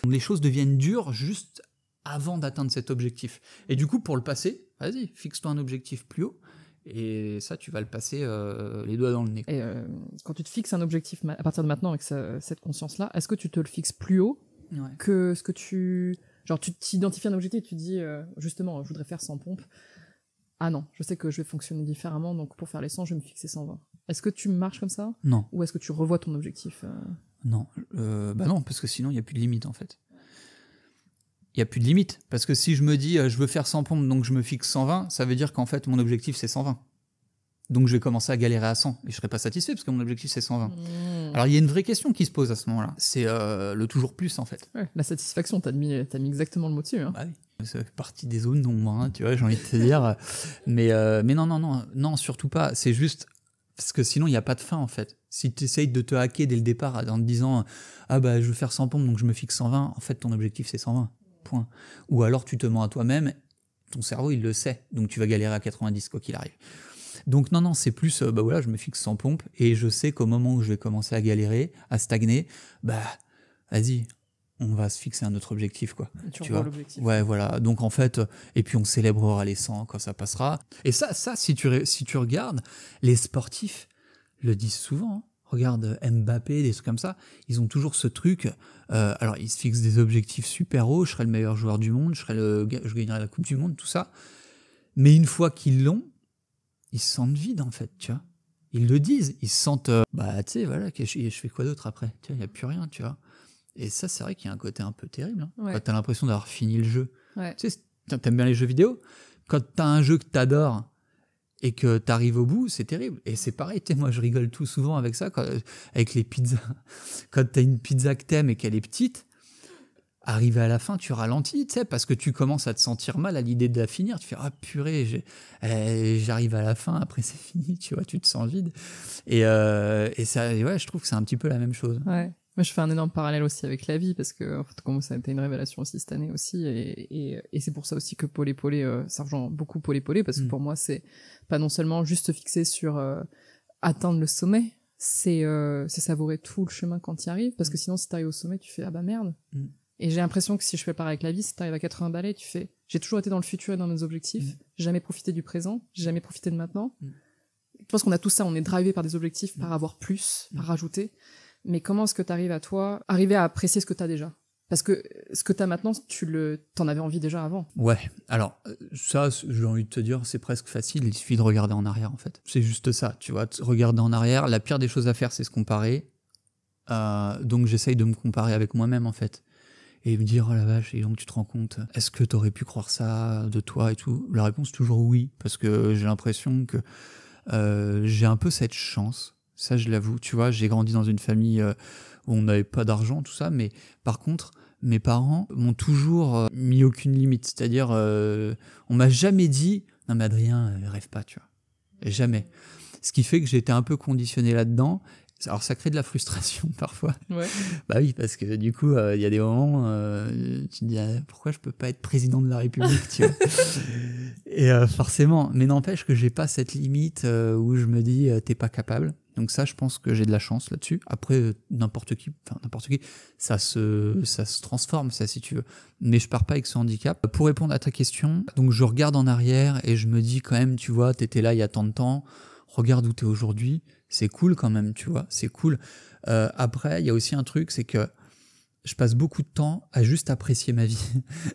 Les choses deviennent dures juste avant d'atteindre cet objectif. Et du coup, pour le passer, vas-y, fixe-toi un objectif plus haut. Et ça, tu vas le passer les doigts dans le nez. Et quand tu te fixes un objectif à partir de maintenant avec cette conscience-là, est-ce que tu te le fixes plus haut que ce que tu... Genre, tu t'identifies un objectif et tu te dis, justement, je voudrais faire 100 pompes. Ah non, je sais que je vais fonctionner différemment, donc pour faire les 100, je vais me fixer 120. Est-ce que tu marches comme ça ? Non. Ou est-ce que tu revois ton objectif Non. Bah non, parce que sinon, il n'y a plus de limite, en fait. Il n'y a plus de limite. Parce que si je me dis, je veux faire 100 pompes, donc je me fixe 120, ça veut dire qu'en fait, mon objectif, c'est 120. Donc je vais commencer à galérer à 100. Et je ne serai pas satisfait, parce que mon objectif, c'est 120. Alors, il y a une vraie question qui se pose à ce moment-là. C'est le toujours plus, en fait. Ouais, la satisfaction, t'as mis exactement le mot dessus. Hein. Bah oui. Ça fait partie des zones d'ombre, hein, tu vois, j'ai envie de te dire. Mais non, surtout pas. C'est juste... Parce que sinon, il n'y a pas de fin, en fait. Si tu essayes de te hacker dès le départ en te disant « Ah bah, je veux faire 100 pompes, donc je me fixe 120 », en fait, ton objectif, c'est 120. Point. Ou alors tu te mens à toi-même, ton cerveau il le sait, donc tu vas galérer à 90 quoi qu'il arrive. Donc non, c'est plus, voilà, je me fixe 100 pompes et je sais qu'au moment où je vais commencer à galérer, à stagner, vas-y, on va se fixer un autre objectif, quoi. Tu vois l'objectif. Ouais, voilà. Donc en fait, et puis on célébrera les 100 quand ça passera. Et ça si tu regardes, les sportifs le disent souvent, hein. Regarde Mbappé, des trucs comme ça, ils ont toujours ce truc. Alors, ils se fixent des objectifs super hauts. Je serai le meilleur joueur du monde, je gagnerai la Coupe du Monde, tout ça. Mais une fois qu'ils l'ont, ils se sentent vides, en fait, tu vois. Ils le disent, ils se sentent, tu sais, voilà, je fais quoi d'autre après ? Tu vois, il n'y a plus rien, tu vois. Et ça, c'est vrai qu'il y a un côté un peu terrible. Hein. Ouais. Quand t'as l'impression d'avoir fini le jeu. Ouais. Tu sais, t'aimes bien les jeux vidéo ? Quand t'as un jeu que t'adores et que t'arrives au bout, c'est terrible. Et c'est pareil, moi je rigole tout souvent avec ça, avec les pizzas. Quand t'as une pizza que t'aimes et qu'elle est petite, arrivé à la fin, tu ralentis, tu sais, parce que tu commences à te sentir mal à l'idée de la finir. Tu fais, ah purée, j'arrive à la fin, après c'est fini, tu vois, tu te sens vide. Et ça, ouais, je trouve que c'est un petit peu la même chose. Ouais. Moi, je fais un énorme parallèle aussi avec la vie, parce que, en fait, comme ça a été une révélation aussi cette année aussi, et c'est pour ça aussi que Paul et Paulé, ça rejoint beaucoup Paul et Paulé, parce que pour moi, c'est pas non seulement juste se fixer sur atteindre le sommet, c'est savourer tout le chemin quand tu y arrives, parce que sinon, si t'arrives au sommet, tu fais, ah bah merde. Et j'ai l'impression que si je fais pareil avec la vie, si t'arrives à 80 balais, tu fais, j'ai toujours été dans le futur et dans mes objectifs, j'ai jamais profité du présent, j'ai jamais profité de maintenant. Je pense qu'on a tout ça, on est drivé par des objectifs, par avoir plus, par rajouter. Mais comment est-ce que tu arrives arriver à apprécier ce que tu as déjà ? Parce que ce que tu as maintenant, t'en avais envie déjà avant. Ouais, alors ça, j'ai envie de te dire, c'est presque facile, il suffit de regarder en arrière en fait. C'est juste ça, tu vois, regarder en arrière, la pire des choses à faire, c'est se comparer. Donc j'essaye de me comparer avec moi-même en fait. Et me dire, oh la vache, et donc tu te rends compte, est-ce que t'aurais pu croire ça de toi et tout ? La réponse, toujours oui, parce que j'ai l'impression que j'ai un peu cette chance. Ça, je l'avoue, tu vois, j'ai grandi dans une famille où on n'avait pas d'argent, tout ça, mais par contre, mes parents m'ont toujours mis aucune limite. C'est-à-dire, on m'a jamais dit « Non mais Adrien, rêve pas, tu vois. » Jamais. Ce qui fait que j'ai été un peu conditionné là-dedans. Alors, ça crée de la frustration parfois. Ouais. Bah oui, parce que du coup, il y a des moments, tu te dis pourquoi je peux pas être président de la République, tu vois. Et forcément, mais n'empêche que j'ai pas cette limite où je me dis t'es pas capable. Donc ça, je pense que j'ai de la chance là-dessus. Après, n'importe qui, ça se transforme, ça, si tu veux. Mais je pars pas avec ce handicap. Pour répondre à ta question, donc je regarde en arrière et je me dis quand même, tu vois, t'étais là il y a tant de temps. Regarde où t'es aujourd'hui. C'est cool quand même, tu vois, c'est cool. Après, il y a aussi un truc, c'est que je passe beaucoup de temps à juste apprécier ma vie.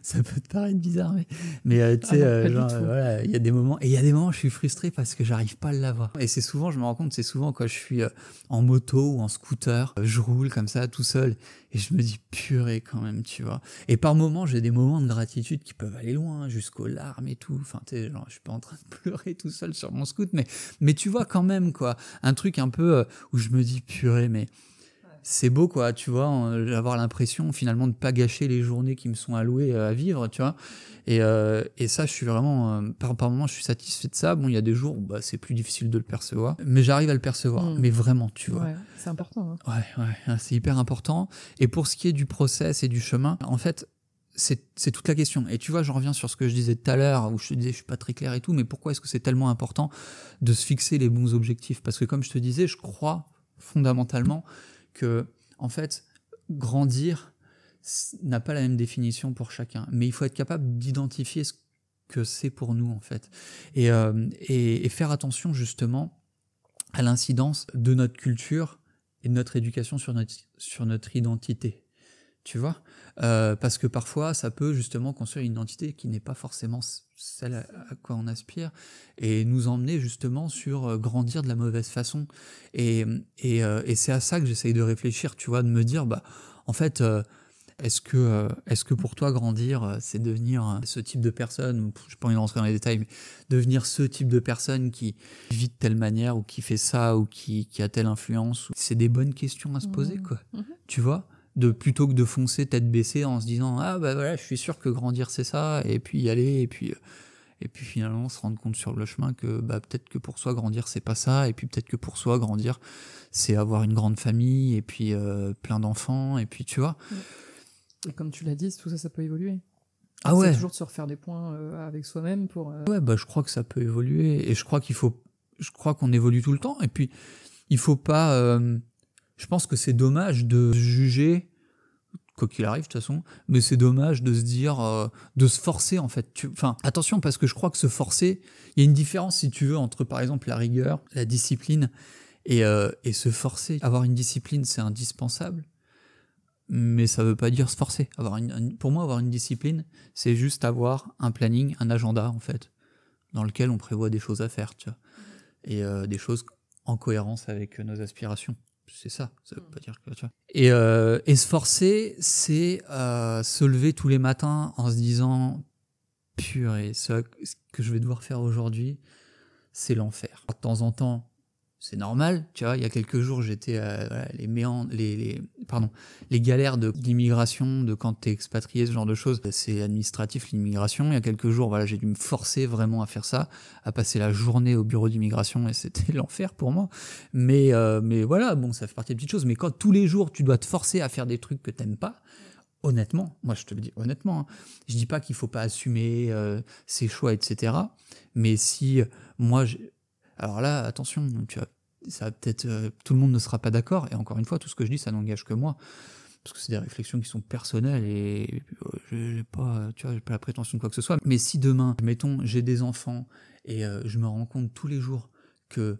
Ça peut te paraître bizarre, mais tu sais, voilà, il y a des moments, et il y a des moments où je suis frustré parce que j'arrive pas à l'avoir. Et c'est souvent, je me rends compte, c'est souvent quand je suis en moto ou en scooter, je roule comme ça tout seul, et je me dis purée quand même, tu vois. Et par moments, j'ai des moments de gratitude qui peuvent aller loin, jusqu'aux larmes et tout. Enfin, tu sais, genre, je suis pas en train de pleurer tout seul sur mon scoot, mais tu vois quand même, quoi, un truc un peu où je me dis purée, mais c'est beau, quoi, tu vois, avoir l'impression finalement de pas gâcher les journées qui me sont allouées à vivre, tu vois. Et ça, je suis vraiment, par moments, je suis satisfait de ça. Bon, il y a des jours où c'est plus difficile de le percevoir, mais j'arrive à le percevoir. Mais vraiment, tu vois. Ouais, c'est important. Hein. Ouais, c'est hyper important. Et pour ce qui est du process et du chemin, en fait, c'est toute la question. Et tu vois, je reviens sur ce que je disais tout à l'heure, où je te disais, je suis pas très clair et tout, mais pourquoi est-ce que c'est tellement important de se fixer les bons objectifs? Parce que comme je te disais, je crois fondamentalement que, en fait, grandir n'a pas la même définition pour chacun. Mais il faut être capable d'identifier ce que c'est pour nous, en fait. Et faire attention, justement, à l'incidence de notre culture et de notre éducation sur notre identité. Tu vois, parce que parfois ça peut justement construire une identité qui n'est pas forcément celle à quoi on aspire et nous emmener justement sur grandir de la mauvaise façon. Et c'est à ça que j'essaye de réfléchir, tu vois, de me dire, en fait, est-ce que pour toi grandir, c'est devenir ce type de personne, je n'ai pas envie de rentrer dans les détails, mais devenir ce type de personne qui vit de telle manière ou qui fait ça ou qui a telle influence, c'est des bonnes questions à se poser, quoi. Tu vois, plutôt que de foncer tête baissée en se disant voilà, je suis sûr que grandir c'est ça, et puis y aller, et puis finalement se rendre compte sur le chemin que peut-être que pour soi grandir c'est pas ça, et puis peut-être que pour soi grandir c'est avoir une grande famille et puis plein d'enfants, et puis tu vois. Et comme tu l'as dit, tout ça, ça peut évoluer. Ouais. C'est toujours de se refaire des points avec soi-même pour. Ouais, je crois que ça peut évoluer, et je crois qu'on évolue tout le temps, et puis il faut pas. Je pense que c'est dommage de juger, quoi qu'il arrive de toute façon, mais c'est dommage de se dire, de se forcer en fait. Enfin, attention, parce que je crois que se forcer, il y a une différence si tu veux entre par exemple la rigueur, la discipline et se forcer. Avoir une discipline, c'est indispensable, mais ça veut pas dire se forcer. Pour moi, avoir une discipline, c'est juste avoir un planning, un agenda en fait, dans lequel on prévoit des choses à faire, tu vois, et des choses en cohérence avec nos aspirations. C'est ça veut pas dire que tu vois. Et se forcer, c'est se lever tous les matins en se disant purée, ce que je vais devoir faire aujourd'hui, c'est l'enfer. De temps en temps, c'est normal, tu vois. Il y a quelques jours, j'étais les galères d'immigration, de quand t'es expatrié, ce genre de choses. C'est administratif l'immigration. Il y a quelques jours, voilà, j'ai dû me forcer vraiment à faire ça, à passer la journée au bureau d'immigration, et c'était l'enfer pour moi. Mais voilà, bon, ça fait partie des petites choses. Mais quand tous les jours tu dois te forcer à faire des trucs que t'aimes pas, honnêtement, moi je te le dis honnêtement, je dis pas qu'il faut pas assumer ses choix, etc. Mais si alors là, attention, tu vois, ça va peut-être tout le monde ne sera pas d'accord, et encore une fois, tout ce que je dis, ça n'engage que moi, parce que c'est des réflexions qui sont personnelles, et j'ai pas la prétention de quoi que ce soit. Mais si demain, mettons, j'ai des enfants, et je me rends compte tous les jours que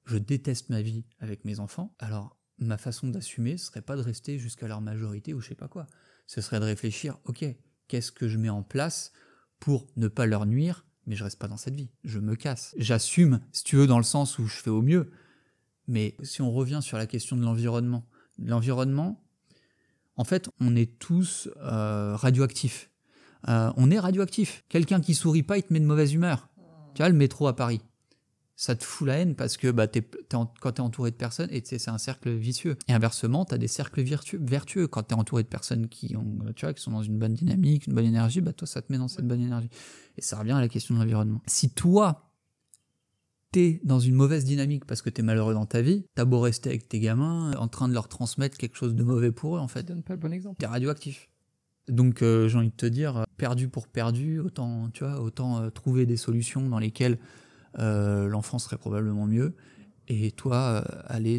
je déteste ma vie avec mes enfants, alors ma façon d'assumer serait pas de rester jusqu'à leur majorité ou je sais pas quoi. Ce serait de réfléchir, ok, qu'est-ce que je mets en place pour ne pas leur nuire, mais je reste pas dans cette vie, je me casse. J'assume, si tu veux, dans le sens où je fais au mieux. Mais si on revient sur la question de l'environnement, en fait, on est tous radioactifs. On est radioactifs. Quelqu'un qui sourit pas, il te met de mauvaise humeur. Tu vois, le métro à Paris, ça te fout la haine parce que quand t'es entouré de personnes, et c'est un cercle vicieux. Et inversement, t'as des cercles vertueux. Quand t'es entouré de personnes qui sont dans une bonne dynamique, une bonne énergie, toi, ça te met dans cette bonne énergie. Et ça revient à la question de l'environnement. Si toi, t'es dans une mauvaise dynamique parce que t'es malheureux dans ta vie, t'as beau rester avec tes gamins, en train de leur transmettre quelque chose de mauvais pour eux, en fait. Donne pas le bon exemple. T'es radioactif. Donc j'ai envie de te dire, perdu pour perdu, autant trouver des solutions dans lesquelles l'enfant serait probablement mieux, et toi aller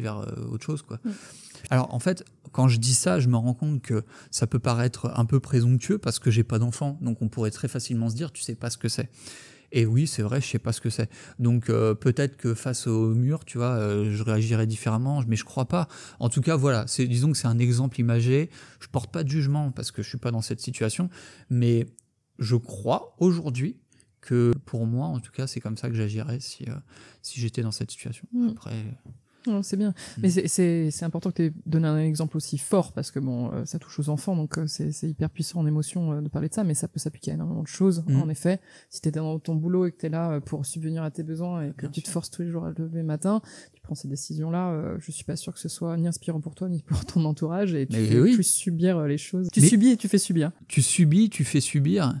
vers autre chose, quoi. Alors en fait, quand je dis ça, je me rends compte que ça peut paraître un peu présomptueux parce que j'ai pas d'enfant, donc on pourrait très facilement se dire tu sais pas ce que c'est. Et oui, c'est vrai, je sais pas ce que c'est. Donc peut-être que face au mur, tu vois, je réagirais différemment, mais je crois pas. En tout cas, voilà, disons que c'est un exemple imagé. Je porte pas de jugement parce que je suis pas dans cette situation, mais je crois aujourd'hui que pour moi, en tout cas, c'est comme ça que j'agirais si j'étais dans cette situation. Après, Non, c'est bien. Mais c'est important que tu aies donné un exemple aussi fort, parce que bon, ça touche aux enfants, donc c'est hyper puissant en émotion de parler de ça, mais ça peut s'appliquer à énormément de choses. En effet, si t'es dans ton boulot et que t'es là pour subvenir à tes besoins et que Bien tu te sûr. forces tous les jours à te lever le matin, tu prends ces décisions-là, je suis pas sûr que ce soit ni inspirant pour toi, ni pour ton entourage, et tu fais plus subir les choses. Tu subis et tu fais subir. Tu subis, tu fais subir.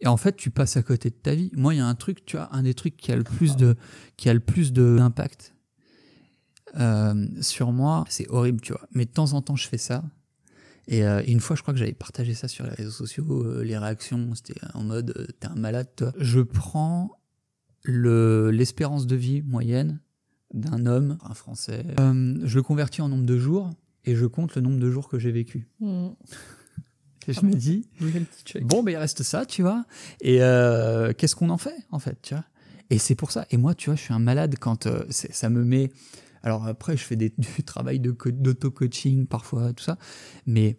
Et en fait, tu passes à côté de ta vie. Moi, il y a un truc, tu vois, un des trucs qui a le plus d'impact sur moi, c'est horrible, tu vois. Mais de temps en temps, je fais ça. Et une fois, je crois que j'avais partagé ça sur les réseaux sociaux, les réactions, c'était en mode, t'es un malade, toi. Je prends l'espérance de vie moyenne d'un homme, un Français. Je le convertis en nombre de jours et je compte le nombre de jours que j'ai vécu. Et je me dis, bon, ben il reste ça, tu vois. Et qu'est-ce qu'on en fait, tu vois. Et c'est pour ça. Et moi, tu vois, je suis un malade quand ça me met... Alors après, je fais du travail d'auto-coaching parfois, tout ça. Mais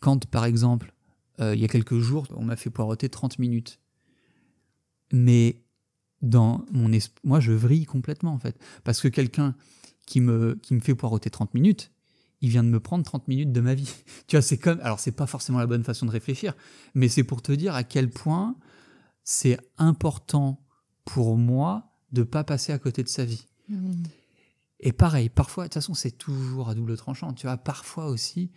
quand, par exemple, il y a quelques jours, on m'a fait poireauter 30 minutes. Mais dans mon esprit, moi, je vrille complètement, en fait. Parce que quelqu'un qui me fait poireauter 30 minutes, il vient de me prendre 30 minutes de ma vie. Tu vois, c'est comme... Alors, c'est pas forcément la bonne façon de réfléchir, mais c'est pour te dire à quel point c'est important pour moi de pas passer à côté de sa vie. Et pareil, parfois, de toute façon, c'est toujours à double tranchant. Tu vois, parfois aussi,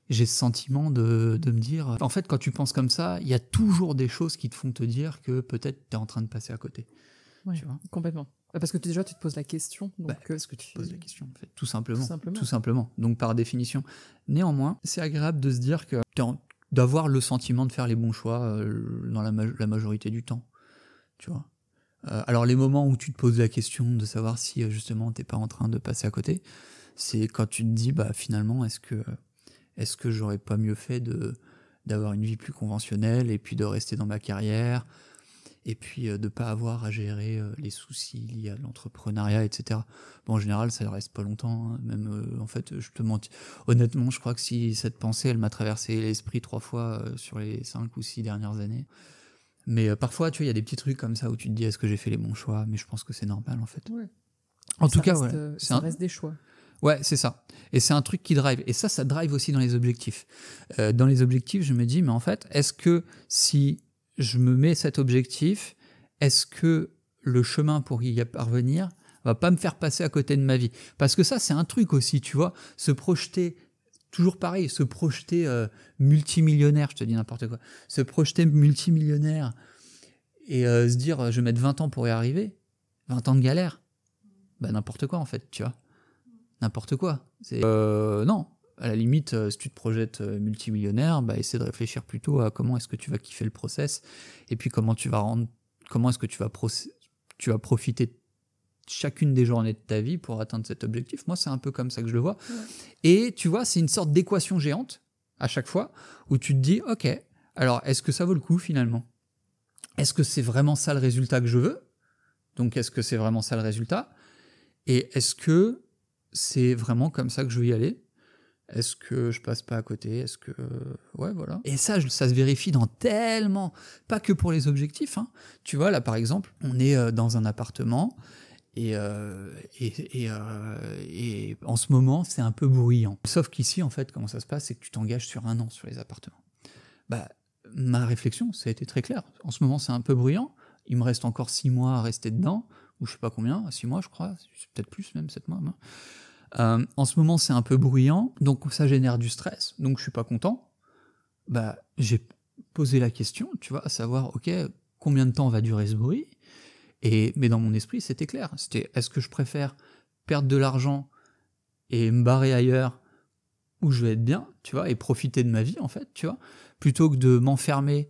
j'ai ce sentiment de me dire... En fait, quand tu penses comme ça, il y a toujours des choses qui te font te dire que peut-être tu es en train de passer à côté. Ouais, tu vois, complètement. Parce que déjà, tu te poses la question. Donc, parce que tu te poses la question, en fait, tout simplement. Donc, par définition. Néanmoins, c'est agréable de se dire que d'avoir le sentiment de faire les bons choix dans la majorité du temps. Tu vois. Alors, les moments où tu te poses la question de savoir si, justement, t'es pas en train de passer à côté, c'est quand tu te dis, bah, finalement, est-ce que j'aurais pas mieux fait d'avoir une vie plus conventionnelle et puis de rester dans ma carrière et puis de pas avoir à gérer les soucis liés à l'entrepreneuriat, etc. Bon, en général, ça ne reste pas longtemps, hein. Même, en fait, je te mentis. Honnêtement, je crois que si cette pensée, elle m'a traversé l'esprit 3 fois sur les 5 ou 6 dernières années. Mais parfois, tu vois, il y a des petits trucs comme ça où tu te dis, est-ce que j'ai fait les bons choix? Mais je pense que c'est normal, en fait. Ouais. En tout cas, voilà. Ça reste des choix. Ouais, c'est ça. Et c'est un truc qui drive. Et ça drive aussi dans les objectifs. Dans les objectifs, je me dis, mais en fait, est-ce que si je me mets cet objectif, est-ce que le chemin pour y parvenir va pas me faire passer à côté de ma vie? Parce que ça, c'est un truc aussi, tu vois, se projeter, toujours pareil, se projeter multimillionnaire, je te dis n'importe quoi, se projeter multimillionnaire et se dire, je vais mettre 20 ans pour y arriver, 20 ans de galère, bah n'importe quoi en fait, tu vois. N'importe quoi. Non, à la limite, si tu te projettes multimillionnaire, bah, essaie de réfléchir plutôt à comment est-ce que tu vas kiffer le process, et puis comment est-ce que tu vas profiter de chacune des journées de ta vie pour atteindre cet objectif. Moi, c'est un peu comme ça que je le vois. Ouais. Et tu vois, c'est une sorte d'équation géante, à chaque fois, où tu te dis, ok, alors est-ce que ça vaut le coup finalement? Est-ce que c'est vraiment ça le résultat que je veux? Donc, est-ce que c'est vraiment ça le résultat? Et est-ce que c'est vraiment comme ça que je veux y aller? Est-ce que je passe pas à côté? Est-ce que... Ouais, voilà. Et ça se vérifie dans tellement... Pas que pour les objectifs, hein. Tu vois, là, par exemple, on est dans un appartement et en ce moment, c'est un peu bruyant. Sauf qu'ici, en fait, comment ça se passe, c'est que tu t'engages sur 1 an sur les appartements. Bah, ma réflexion, ça a été très clair. En ce moment, c'est un peu bruyant. Il me reste encore 6 mois à rester dedans, ou je sais pas combien, 6 mois, je crois, peut-être plus même, 7 mois. En ce moment, c'est un peu bruyant, donc ça génère du stress, donc je suis pas content. Bah, j'ai posé la question, tu vois, à savoir, ok, combien de temps va durer ce bruit? Mais dans mon esprit, c'était clair. C'était, est-ce que je préfère perdre de l'argent et me barrer ailleurs où je vais être bien, tu vois, et profiter de ma vie, en fait, tu vois, plutôt que de m'enfermer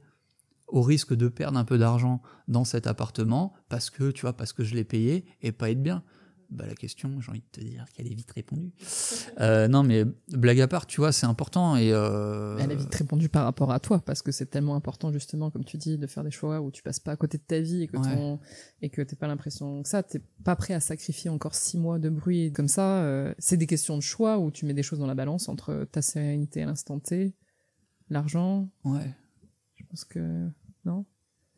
au risque de perdre un peu d'argent dans cet appartement parce que je l'ai payé et pas être bien. Bah, la question, j'ai envie de te dire qu'elle est vite répondue. Non, mais blague à part, tu vois, c'est important. Elle est vite répondue par rapport à toi, parce que c'est tellement important, justement, comme tu dis, de faire des choix où tu passes pas à côté de ta vie et que t'es pas l'impression que ça, t'es pas prêt à sacrifier encore 6 mois de bruit comme ça. C'est des questions de choix où tu mets des choses dans la balance entre ta sérénité à l'instant T, l'argent. Ouais. Je pense que... Non?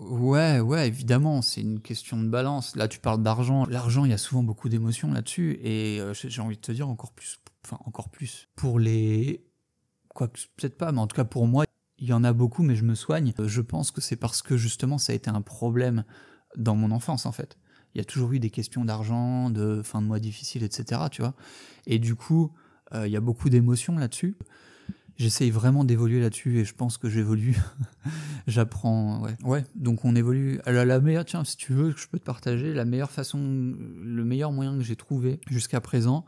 Ouais, évidemment, c'est une question de balance. Là, tu parles d'argent. L'argent, il y a souvent beaucoup d'émotions là-dessus. Et j'ai envie de te dire encore plus. Enfin, encore plus. Pour les... Quoique, peut-être pas, mais en tout cas pour moi, il y en a beaucoup, mais je me soigne. Je pense que c'est parce que justement, ça a été un problème dans mon enfance, en fait. Il y a toujours eu des questions d'argent, de fin de mois difficile, etc., tu vois. Et du coup, il y a beaucoup d'émotions là-dessus. J'essaye vraiment d'évoluer là-dessus et je pense que j'évolue. J'apprends, ouais. Donc on évolue. La meilleure, tiens, si tu veux, je peux te partager la meilleure façon, le meilleur moyen que j'ai trouvé jusqu'à présent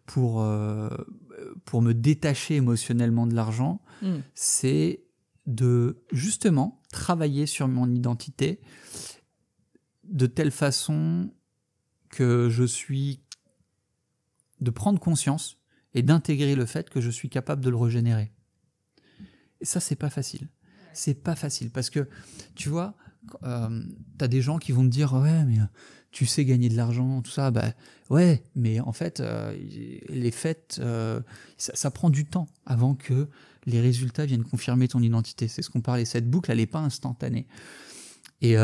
pour me détacher émotionnellement de l'argent, c'est de justement travailler sur mon identité de telle façon que de prendre conscience et d'intégrer le fait que je suis capable de le régénérer. Et ça, c'est pas facile. C'est pas facile parce que, tu vois, t'as des gens qui vont te dire « Ouais, mais tu sais gagner de l'argent, tout ça. » Bah ouais, mais en fait, les faits, ça prend du temps avant que les résultats viennent confirmer ton identité. C'est ce qu'on parlait. Cette boucle, elle n'est pas instantanée. Et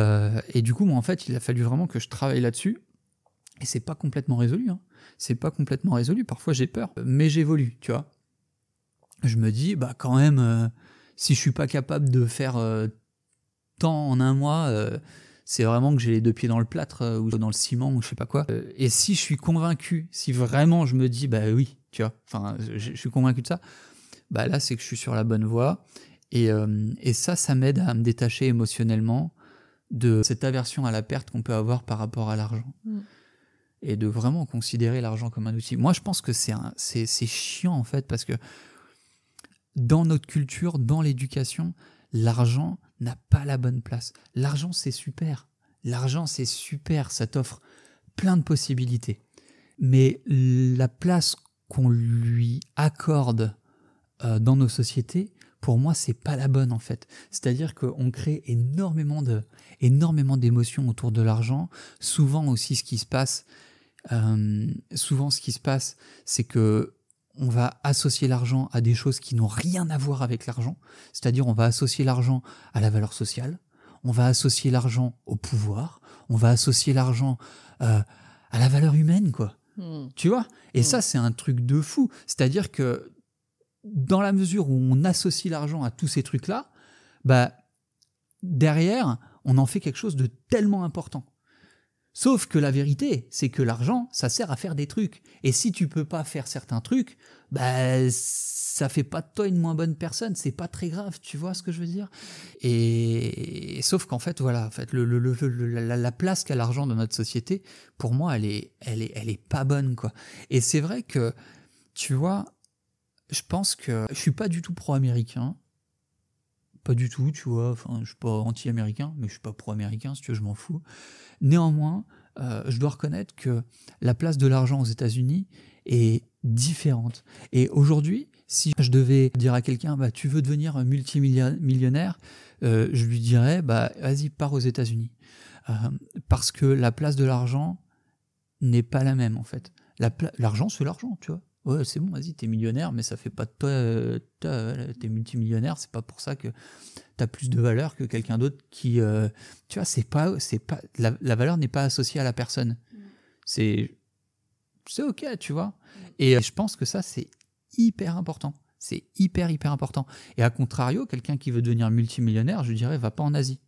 du coup, moi, en fait, il a fallu vraiment que je travaille là-dessus. Et c'est pas complètement résolu. Hein. C'est pas complètement résolu. Parfois, j'ai peur. Mais j'évolue, tu vois. Je me dis, bah quand même, si je suis pas capable de faire tant en un mois, c'est vraiment que j'ai les deux pieds dans le plâtre ou dans le ciment ou je sais pas quoi. Et si je suis convaincu, si vraiment je me dis, bah oui, tu vois, enfin, je suis convaincu de ça, bah là, c'est que je suis sur la bonne voie. Et ça m'aide à me détacher émotionnellement de cette aversion à la perte qu'on peut avoir par rapport à l'argent. Et de vraiment considérer l'argent comme un outil. Moi, je pense que c'est chiant, en fait, parce que dans notre culture, dans l'éducation, l'argent n'a pas la bonne place. L'argent, c'est super. L'argent, c'est super. Ça t'offre plein de possibilités. Mais la place qu'on lui accorde dans nos sociétés, pour moi, c'est pas la bonne, en fait. C'est-à-dire qu'on crée énormément d'émotions autour de l'argent. Souvent aussi, ce qui se passe, c'est que on va associer l'argent à des choses qui n'ont rien à voir avec l'argent. C'est-à-dire, on va associer l'argent à la valeur sociale, on va associer l'argent au pouvoir, on va associer l'argent à la valeur humaine, quoi. Tu vois ? Et ça, c'est un truc de fou. C'est-à-dire que dans la mesure où on associe l'argent à tous ces trucs-là, bah, derrière, on en fait quelque chose de tellement important. Sauf que la vérité, c'est que l'argent, ça sert à faire des trucs. Et si tu peux pas faire certains trucs, bah, ça fait pas de toi une moins bonne personne. C'est pas très grave, tu vois ce que je veux dire ? Et sauf qu'en fait, voilà, en fait, la place qu'a l'argent dans notre société, pour moi, elle est pas bonne, quoi. Et c'est vrai que, tu vois, je pense que je suis pas du tout pro-américain. Pas du tout, tu vois. Enfin, je suis pas anti-américain, mais je suis pas pro-américain, si tu veux, je m'en fous. Néanmoins, je dois reconnaître que la place de l'argent aux États-Unis est différente. Et aujourd'hui, si je devais dire à quelqu'un, bah, tu veux devenir un multimillionnaire, je lui dirais, bah, vas-y, pars aux États-Unis. Parce que la place de l'argent n'est pas la même, en fait. L'argent, c'est l'argent, tu vois. Ouais, c'est bon, vas-y, t'es millionnaire, mais ça fait pas de toi, t'es multimillionnaire, c'est pas pour ça que t'as plus de valeur que quelqu'un d'autre qui, tu vois, c'est pas, la valeur n'est pas associée à la personne. C'est ok, tu vois. Et je pense que ça, c'est hyper important. C'est hyper important. Et à contrario, quelqu'un qui veut devenir multimillionnaire, je dirais, va pas en Asie.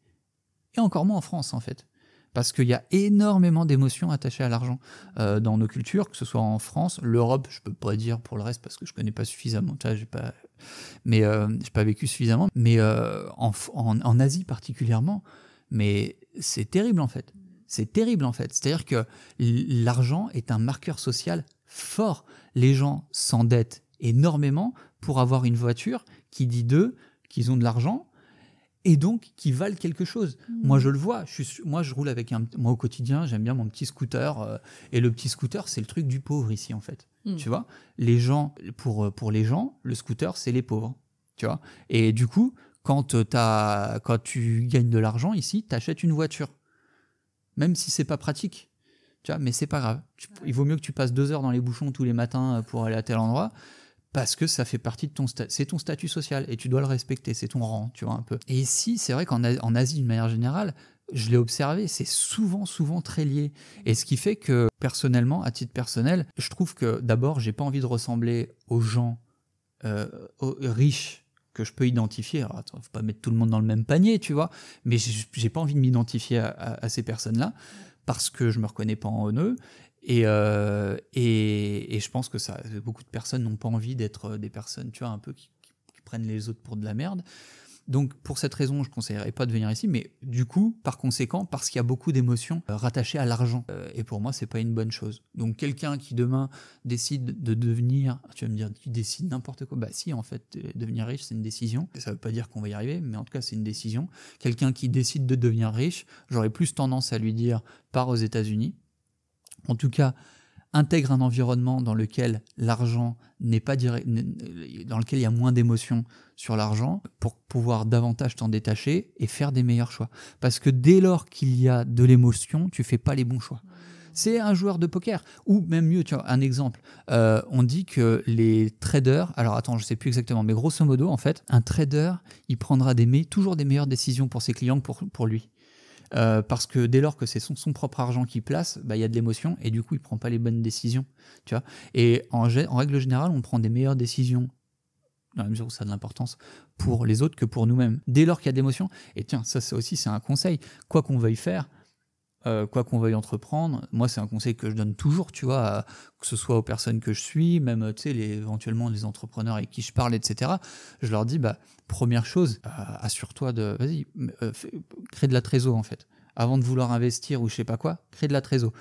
Et encore moins en France, en fait. Parce qu'il y a énormément d'émotions attachées à l'argent dans nos cultures, que ce soit en France, l'Europe, je peux pas dire pour le reste parce que je connais pas suffisamment, j'ai pas vécu suffisamment, mais en Asie particulièrement, mais c'est terrible en fait. C'est terrible en fait. C'est-à-dire que l'argent est un marqueur social fort. Les gens s'endettent énormément pour avoir une voiture qui dit d'eux qu'ils ont de l'argent, et donc qui valent quelque chose. Moi, je le vois. Moi, je roule avec moi, au quotidien, j'aime bien mon petit scooter. Et le petit scooter, c'est le truc du pauvre ici, en fait. Tu vois ? Les gens, pour les gens, le scooter, c'est les pauvres. Tu vois ? Et du coup, quand tu gagnes de l'argent ici, tu achètes une voiture. Même si c'est pas pratique. Tu vois ? Mais c'est pas grave. Il vaut mieux que tu passes 2 heures dans les bouchons tous les matins pour aller à tel endroit, parce que ça fait partie de c'est ton statut social et tu dois le respecter, c'est ton rang, tu vois, un peu. Et ici, c'est vrai qu'en Asie, d'une manière générale, je l'ai observé, c'est souvent très lié. Et ce qui fait que, personnellement, à titre personnel, je trouve que, d'abord, j'ai pas envie de ressembler aux gens aux riches que je peux identifier. Alors, attends, faut pas mettre tout le monde dans le même panier, tu vois, mais j'ai pas envie de m'identifier à ces personnes-là, parce que je me reconnais pas en eux. Et je pense que beaucoup de personnes n'ont pas envie d'être des personnes, tu vois, un peu qui prennent les autres pour de la merde. Donc, pour cette raison, je ne conseillerais pas de venir ici, mais du coup, par conséquent, parce qu'il y a beaucoup d'émotions rattachées à l'argent. Et pour moi, c'est pas une bonne chose. Donc, quelqu'un qui demain décide de devenir, tu vas me dire, tu décides n'importe quoi. Bah si, en fait, devenir riche, c'est une décision. Ça veut pas dire qu'on va y arriver, mais en tout cas, c'est une décision. Quelqu'un qui décide de devenir riche, j'aurais plus tendance à lui dire, pars aux États-Unis. En tout cas, intègre un environnement dans lequel l'argent n'est pas direct, dans lequel il y a moins d'émotions sur l'argent, pour pouvoir davantage t'en détacher et faire des meilleurs choix. Parce que dès lors qu'il y a de l'émotion, tu fais pas les bons choix. C'est un joueur de poker, ou même mieux, tu vois, un exemple. On dit que les traders, alors attends, je sais plus exactement, mais grosso modo, en fait, un trader, il prendra toujours des meilleures décisions pour ses clients que pour lui. Parce que dès lors que c'est son propre argent qu'il place, bah, y a de l'émotion et du coup il prend pas les bonnes décisions, tu vois. Et en règle générale, on prend des meilleures décisions dans la mesure où ça a de l'importance pour les autres que pour nous-mêmes. Dès lors qu'il y a de l'émotion, et tiens, ça aussi c'est un conseil, quoi qu'on veuille faire, quoi qu'on veuille entreprendre, moi c'est un conseil que je donne toujours, tu vois, que ce soit aux personnes que je suis, même tu sais, éventuellement les entrepreneurs avec qui je parle, etc. Je leur dis, bah, première chose, assure-toi vas-y, crée de la trésor en fait. Avant de vouloir investir ou je sais pas quoi, crée de la trésor.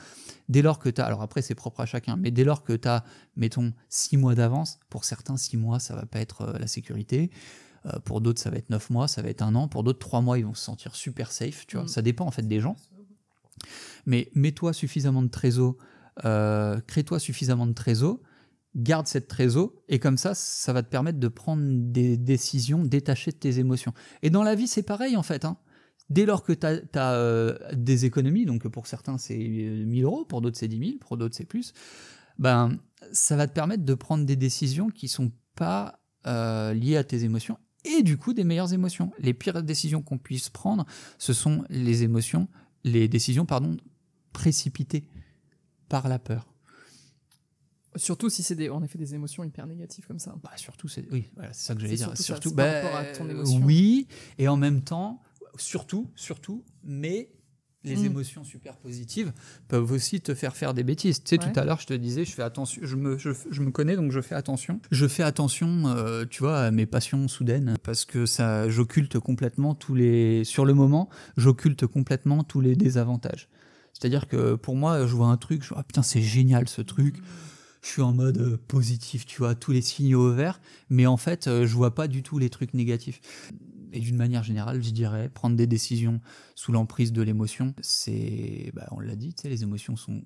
Dès lors que tu as, alors après c'est propre à chacun, mais dès lors que tu as, mettons, 6 mois d'avance, pour certains 6 mois ça va pas être la sécurité, pour d'autres ça va être 9 mois, ça va être 1 an, pour d'autres 3 mois ils vont se sentir super safe, tu vois, ça dépend en fait des gens. Mais mets-toi suffisamment de trésor, crée-toi suffisamment de trésor, garde cette trésor, et comme ça va te permettre de prendre des décisions détachées de tes émotions. Et dans la vie, c'est pareil en fait, hein. Dès lors que tu as des économies, donc pour certains c'est 1000 euros, pour d'autres c'est 10 000, pour d'autres c'est plus, ben, ça va te permettre de prendre des décisions qui ne sont pas liées à tes émotions, et du coup des meilleures émotions. Les pires décisions qu'on puisse prendre, ce sont les décisions précipitées par la peur. Surtout si c'est en effet des émotions hyper négatives comme ça. Bah surtout, oui, voilà, c'est ça que j'allais dire. Surtout ça, par rapport à ton émotion. Oui, et en même temps, surtout, mais les émotions super positives peuvent aussi te faire des bêtises. Tu sais, tout à l'heure, je te disais, je fais attention, je me connais, donc je fais attention. Je fais attention, tu vois, à mes passions soudaines, parce que j'occulte complètement sur le moment, j'occulte complètement tous les désavantages. C'est-à-dire que pour moi, je vois un truc, je vois, ah putain, c'est génial ce truc. Je suis en mode positif, tu vois, tous les signaux au vert, mais en fait, je vois pas du tout les trucs négatifs. Et d'une manière générale, je dirais, prendre des décisions sous l'emprise de l'émotion, on l'a dit, tu sais, les émotions sont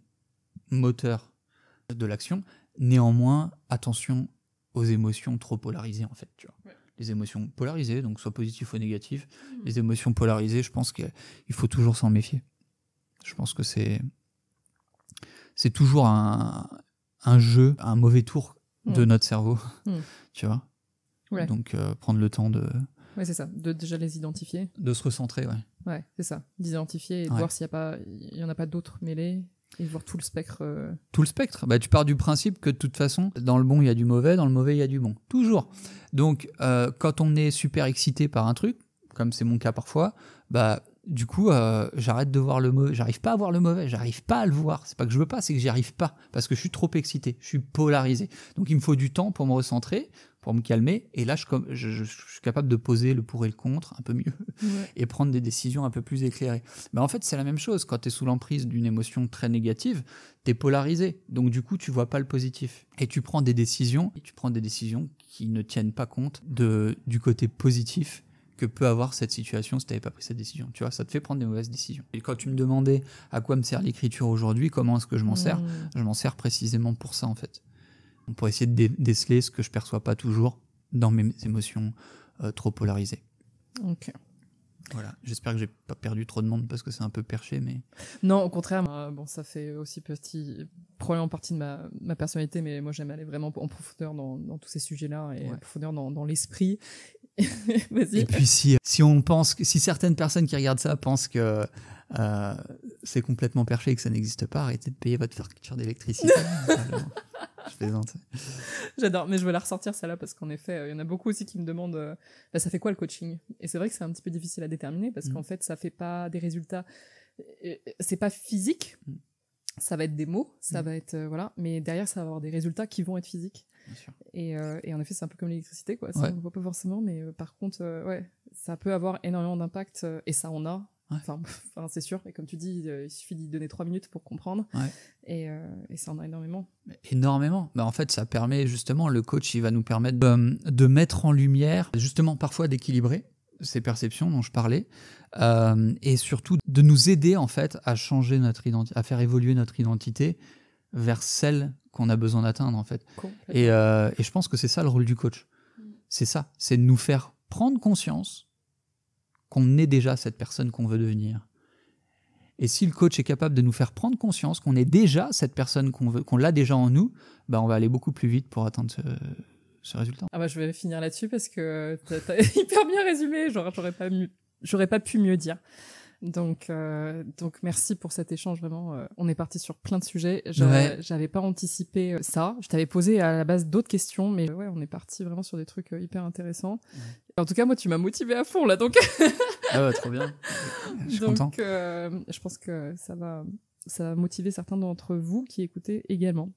moteurs de l'action. Néanmoins, attention aux émotions trop polarisées, en fait, tu vois. Ouais. Les émotions polarisées, donc soit positives ou négatives, les émotions polarisées, je pense qu'il faut toujours s'en méfier. Je pense que c'est toujours un jeu, un mauvais tour de notre cerveau, tu vois. Ouais. Donc, prendre le temps de... Ouais, c'est ça, de déjà les identifier. De se recentrer, ouais. Ouais, c'est ça, d'identifier et de voir s'il y en a pas d'autres mêlés, et de voir tout le spectre. Tout le spectre. Bah, tu pars du principe que de toute façon, dans le bon, il y a du mauvais, dans le mauvais, il y a du bon. Toujours. Donc, quand on est super excité par un truc, comme c'est mon cas parfois, bah... Du coup, j'arrête de voir le mauvais. J'arrive pas à voir le mauvais, j'arrive pas à le voir. C'est pas que je veux pas, c'est que j'y arrive pas. Parce que je suis trop excité, je suis polarisé. Donc il me faut du temps pour me recentrer, pour me calmer. Et là, je suis capable de poser le pour et le contre un peu mieux et prendre des décisions un peu plus éclairées. Mais en fait, c'est la même chose. Quand tu es sous l'emprise d'une émotion très négative, tu es polarisé. Donc du coup, tu vois pas le positif. Et tu prends des décisions qui ne tiennent pas compte du côté positif que peut avoir cette situation si tu n'avais pas pris cette décision. Tu vois, ça te fait prendre des mauvaises décisions. Et quand tu me demandais à quoi me sert l'écriture aujourd'hui, comment est-ce que je m'en sers, je m'en sers précisément pour ça, en fait. Pour essayer de déceler ce que je ne perçois pas toujours dans mes émotions trop polarisées. Ok. Voilà, j'espère que j'ai pas perdu trop de monde parce que c'est un peu perché, mais... Non, au contraire, ça fait aussi probablement partie de ma personnalité, mais moi j'aime aller vraiment en profondeur dans tous ces sujets-là et en profondeur dans l'esprit. Vas-y. Et puis si certaines personnes qui regardent ça pensent que c'est complètement perché et que ça n'existe pas, arrêtez de payer votre facture d'électricité. Je plaisante. J'adore, mais je veux la ressortir celle-là parce qu'en effet, il y en a beaucoup aussi qui me demandent ça fait quoi le coaching? Et c'est vrai que c'est un petit peu difficile à déterminer parce qu'en fait, ça fait pas des résultats, c'est pas physique, ça va être des mots, ça va être voilà, mais derrière ça va avoir des résultats qui vont être physiques. Bien sûr. Et en effet, c'est un peu comme l'électricité, quoi. Ça, on ne voit pas forcément, mais par contre, ça peut avoir énormément d'impact et ça en a. Ouais. Enfin, c'est sûr. Et comme tu dis, il suffit d'y donner 3 minutes pour comprendre. Ouais. Et ça en a énormément. Énormément. En fait, ça permet justement, le coach, il va nous permettre de mettre en lumière, justement, parfois d'équilibrer ces perceptions dont je parlais, et surtout de nous aider, en fait, à changer notre identité, à faire évoluer notre identité vers celle qu'on a besoin d'atteindre, en fait. Et je pense que c'est ça le rôle du coach. C'est ça. C'est de nous faire prendre conscience qu'on est déjà cette personne qu'on veut devenir. Et si le coach est capable de nous faire prendre conscience qu'on est déjà cette personne qu'on l'a déjà en nous, on va aller beaucoup plus vite pour atteindre ce résultat. Je vais finir là-dessus parce que t'as hyper bien résumé. J'aurais pas pu mieux dire. Donc merci pour cet échange, vraiment. On est parti sur plein de sujets. J'avais pas anticipé ça. Je t'avais posé à la base d'autres questions, mais on est parti vraiment sur des trucs hyper intéressants. En tout cas, moi, tu m'as motivé à fond, là, donc. Ah ouais, trop bien. Je suis content. Je pense que ça va motiver certains d'entre vous qui écoutez également.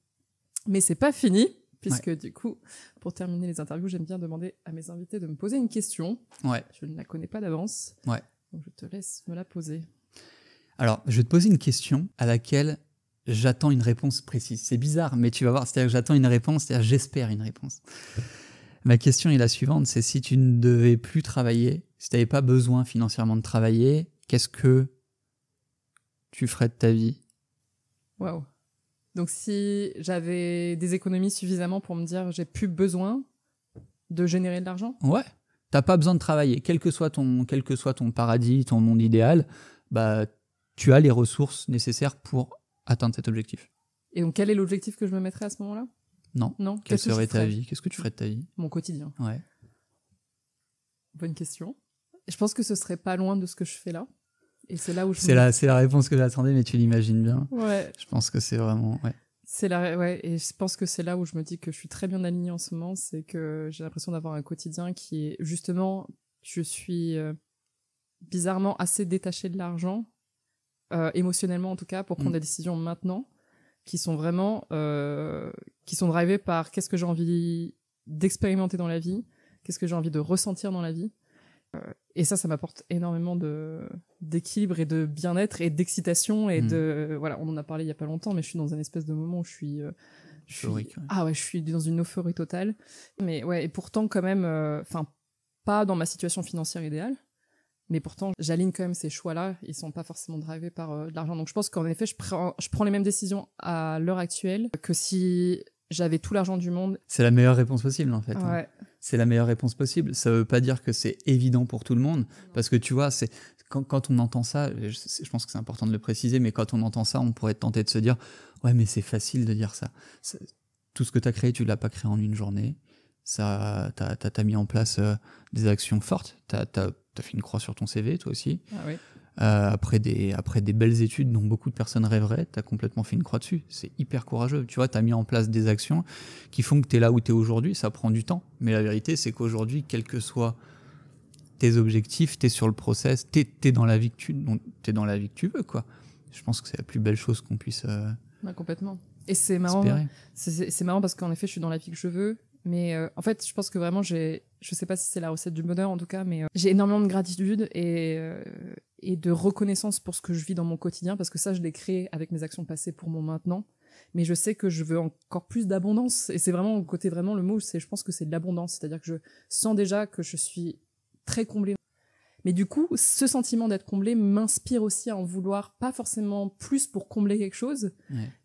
Mais c'est pas fini, puisque du coup, pour terminer les interviews, j'aime bien demander à mes invités de me poser une question. Ouais. Je ne la connais pas d'avance. Ouais. Donc, je te laisse me la poser. Alors, je vais te poser une question à laquelle j'attends une réponse précise. C'est bizarre, mais tu vas voir, c'est-à-dire que j'attends une réponse, c'est-à-dire que j'espère une réponse. Ma question est la suivante, c'est si tu ne devais plus travailler, si tu n'avais pas besoin financièrement de travailler, qu'est-ce que tu ferais de ta vie? Waouh. Donc, si j'avais des économies suffisamment pour me dire j'ai plus besoin de générer de l'argent? Ouais. T'as pas besoin de travailler, quel que soit ton paradis, ton monde idéal, tu as les ressources nécessaires pour atteindre cet objectif. Et donc, quel est l'objectif que je me mettrais à ce moment-là? Non. Quelle serait ta vie? Qu'est-ce que tu ferais de ta vie? Mon quotidien. Ouais. Bonne question. Je pense que ce serait pas loin de ce que je fais là. Et c'est là où c'est la réponse que j'attendais, mais tu l'imagines bien. Ouais. Je pense que c'est vraiment... Ouais. Et je pense que c'est là où je me dis que je suis très bien alignée en ce moment, c'est que j'ai l'impression d'avoir un quotidien qui est justement, je suis bizarrement assez détachée de l'argent, émotionnellement en tout cas, pour prendre des décisions maintenant, qui sont vraiment, qui sont drivées par qu'est-ce que j'ai envie d'expérimenter dans la vie, qu'est-ce que j'ai envie de ressentir dans la vie. Et ça m'apporte énormément d'équilibre et de bien-être et d'excitation et voilà, on en a parlé il y a pas longtemps, mais je suis dans un espèce de moment où je suis dans une euphorie totale. Mais ouais, et pourtant quand même, pas dans ma situation financière idéale, mais pourtant j'aligne quand même ces choix-là, ils sont pas forcément drivés par de l'argent. Donc je pense qu'en effet, je prends les mêmes décisions à l'heure actuelle que si j'avais tout l'argent du monde. C'est la meilleure réponse possible, en fait. Ouais. C'est la meilleure réponse possible. Ça veut pas dire que c'est évident pour tout le monde, parce que tu vois, quand on entend ça, je pense que c'est important de le préciser, mais quand on entend ça, on pourrait être tenté de se dire « Ouais, mais c'est facile de dire ça. Tout ce que tu as créé, tu l'as pas créé en une journée. T'as mis en place des actions fortes. T'as fait une croix sur ton CV, toi aussi. Ah oui. Après des belles études dont beaucoup de personnes rêveraient, t'as complètement fait une croix dessus. C'est hyper courageux. Tu vois, t'as mis en place des actions qui font que t'es là où t'es aujourd'hui. Ça prend du temps. Mais la vérité, c'est qu'aujourd'hui, quels que soient tes objectifs, t'es sur le process, t'es dans la vie que tu veux, quoi. Je pense que c'est la plus belle chose qu'on puisse complètement. Et c'est marrant. C'est marrant parce qu'en effet, je suis dans la vie que je veux. Mais en fait, je pense que vraiment, je sais pas si c'est la recette du bonheur en tout cas, mais j'ai énormément de gratitude et de reconnaissance pour ce que je vis dans mon quotidien, parce que ça, je l'ai créé avec mes actions passées pour mon maintenant. Mais je sais que je veux encore plus d'abondance, et c'est vraiment le côté, vraiment le mot, je pense que c'est de l'abondance, c'est-à-dire que je sens déjà que je suis très comblée. Mais du coup, ce sentiment d'être comblée m'inspire aussi à en vouloir pas forcément plus pour combler quelque chose,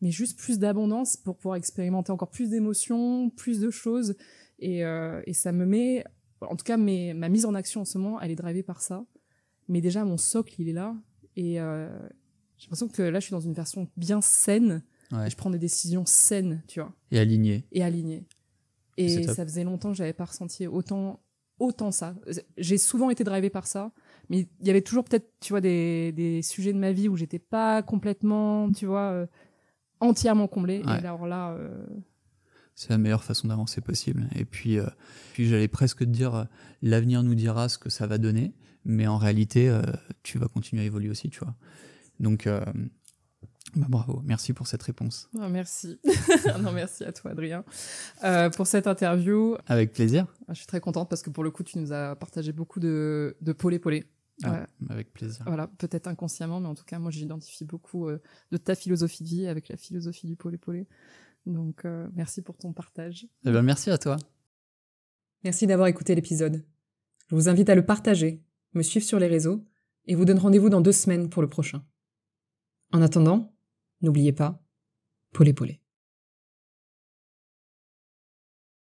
mais juste plus d'abondance pour pouvoir expérimenter encore plus d'émotions, plus de choses. Et ça me met... En tout cas, ma mise en action en ce moment, elle est drivée par ça. Mais déjà, mon socle, il est là. Et j'ai l'impression que là, je suis dans une version bien saine. Ouais. Et je prends des décisions saines, tu vois. Et aligné. Et alignées. Et ça faisait longtemps que j'avais pas ressenti autant ça. J'ai souvent été drivée par ça, mais il y avait toujours peut-être, tu vois, des sujets de ma vie où j'étais pas complètement, tu vois, entièrement comblée. Ouais. Et alors là... C'est la meilleure façon d'avancer possible. Et puis j'allais presque te dire, l'avenir nous dira ce que ça va donner, mais en réalité, tu vas continuer à évoluer aussi, tu vois. Donc, bravo, merci pour cette réponse. Oh, merci. Non, merci à toi, Adrien, pour cette interview. Avec plaisir. Je suis très contente parce que pour le coup, tu nous as partagé beaucoup de polé. Avec plaisir. Voilà, peut-être inconsciemment, mais en tout cas, moi, j'identifie beaucoup de ta philosophie de vie avec la philosophie du polé. Donc, merci pour ton partage. Eh bien, merci à toi. Merci d'avoir écouté l'épisode. Je vous invite à le partager, me suivre sur les réseaux et vous donne rendez-vous dans 2 semaines pour le prochain. En attendant, n'oubliez pas, polé.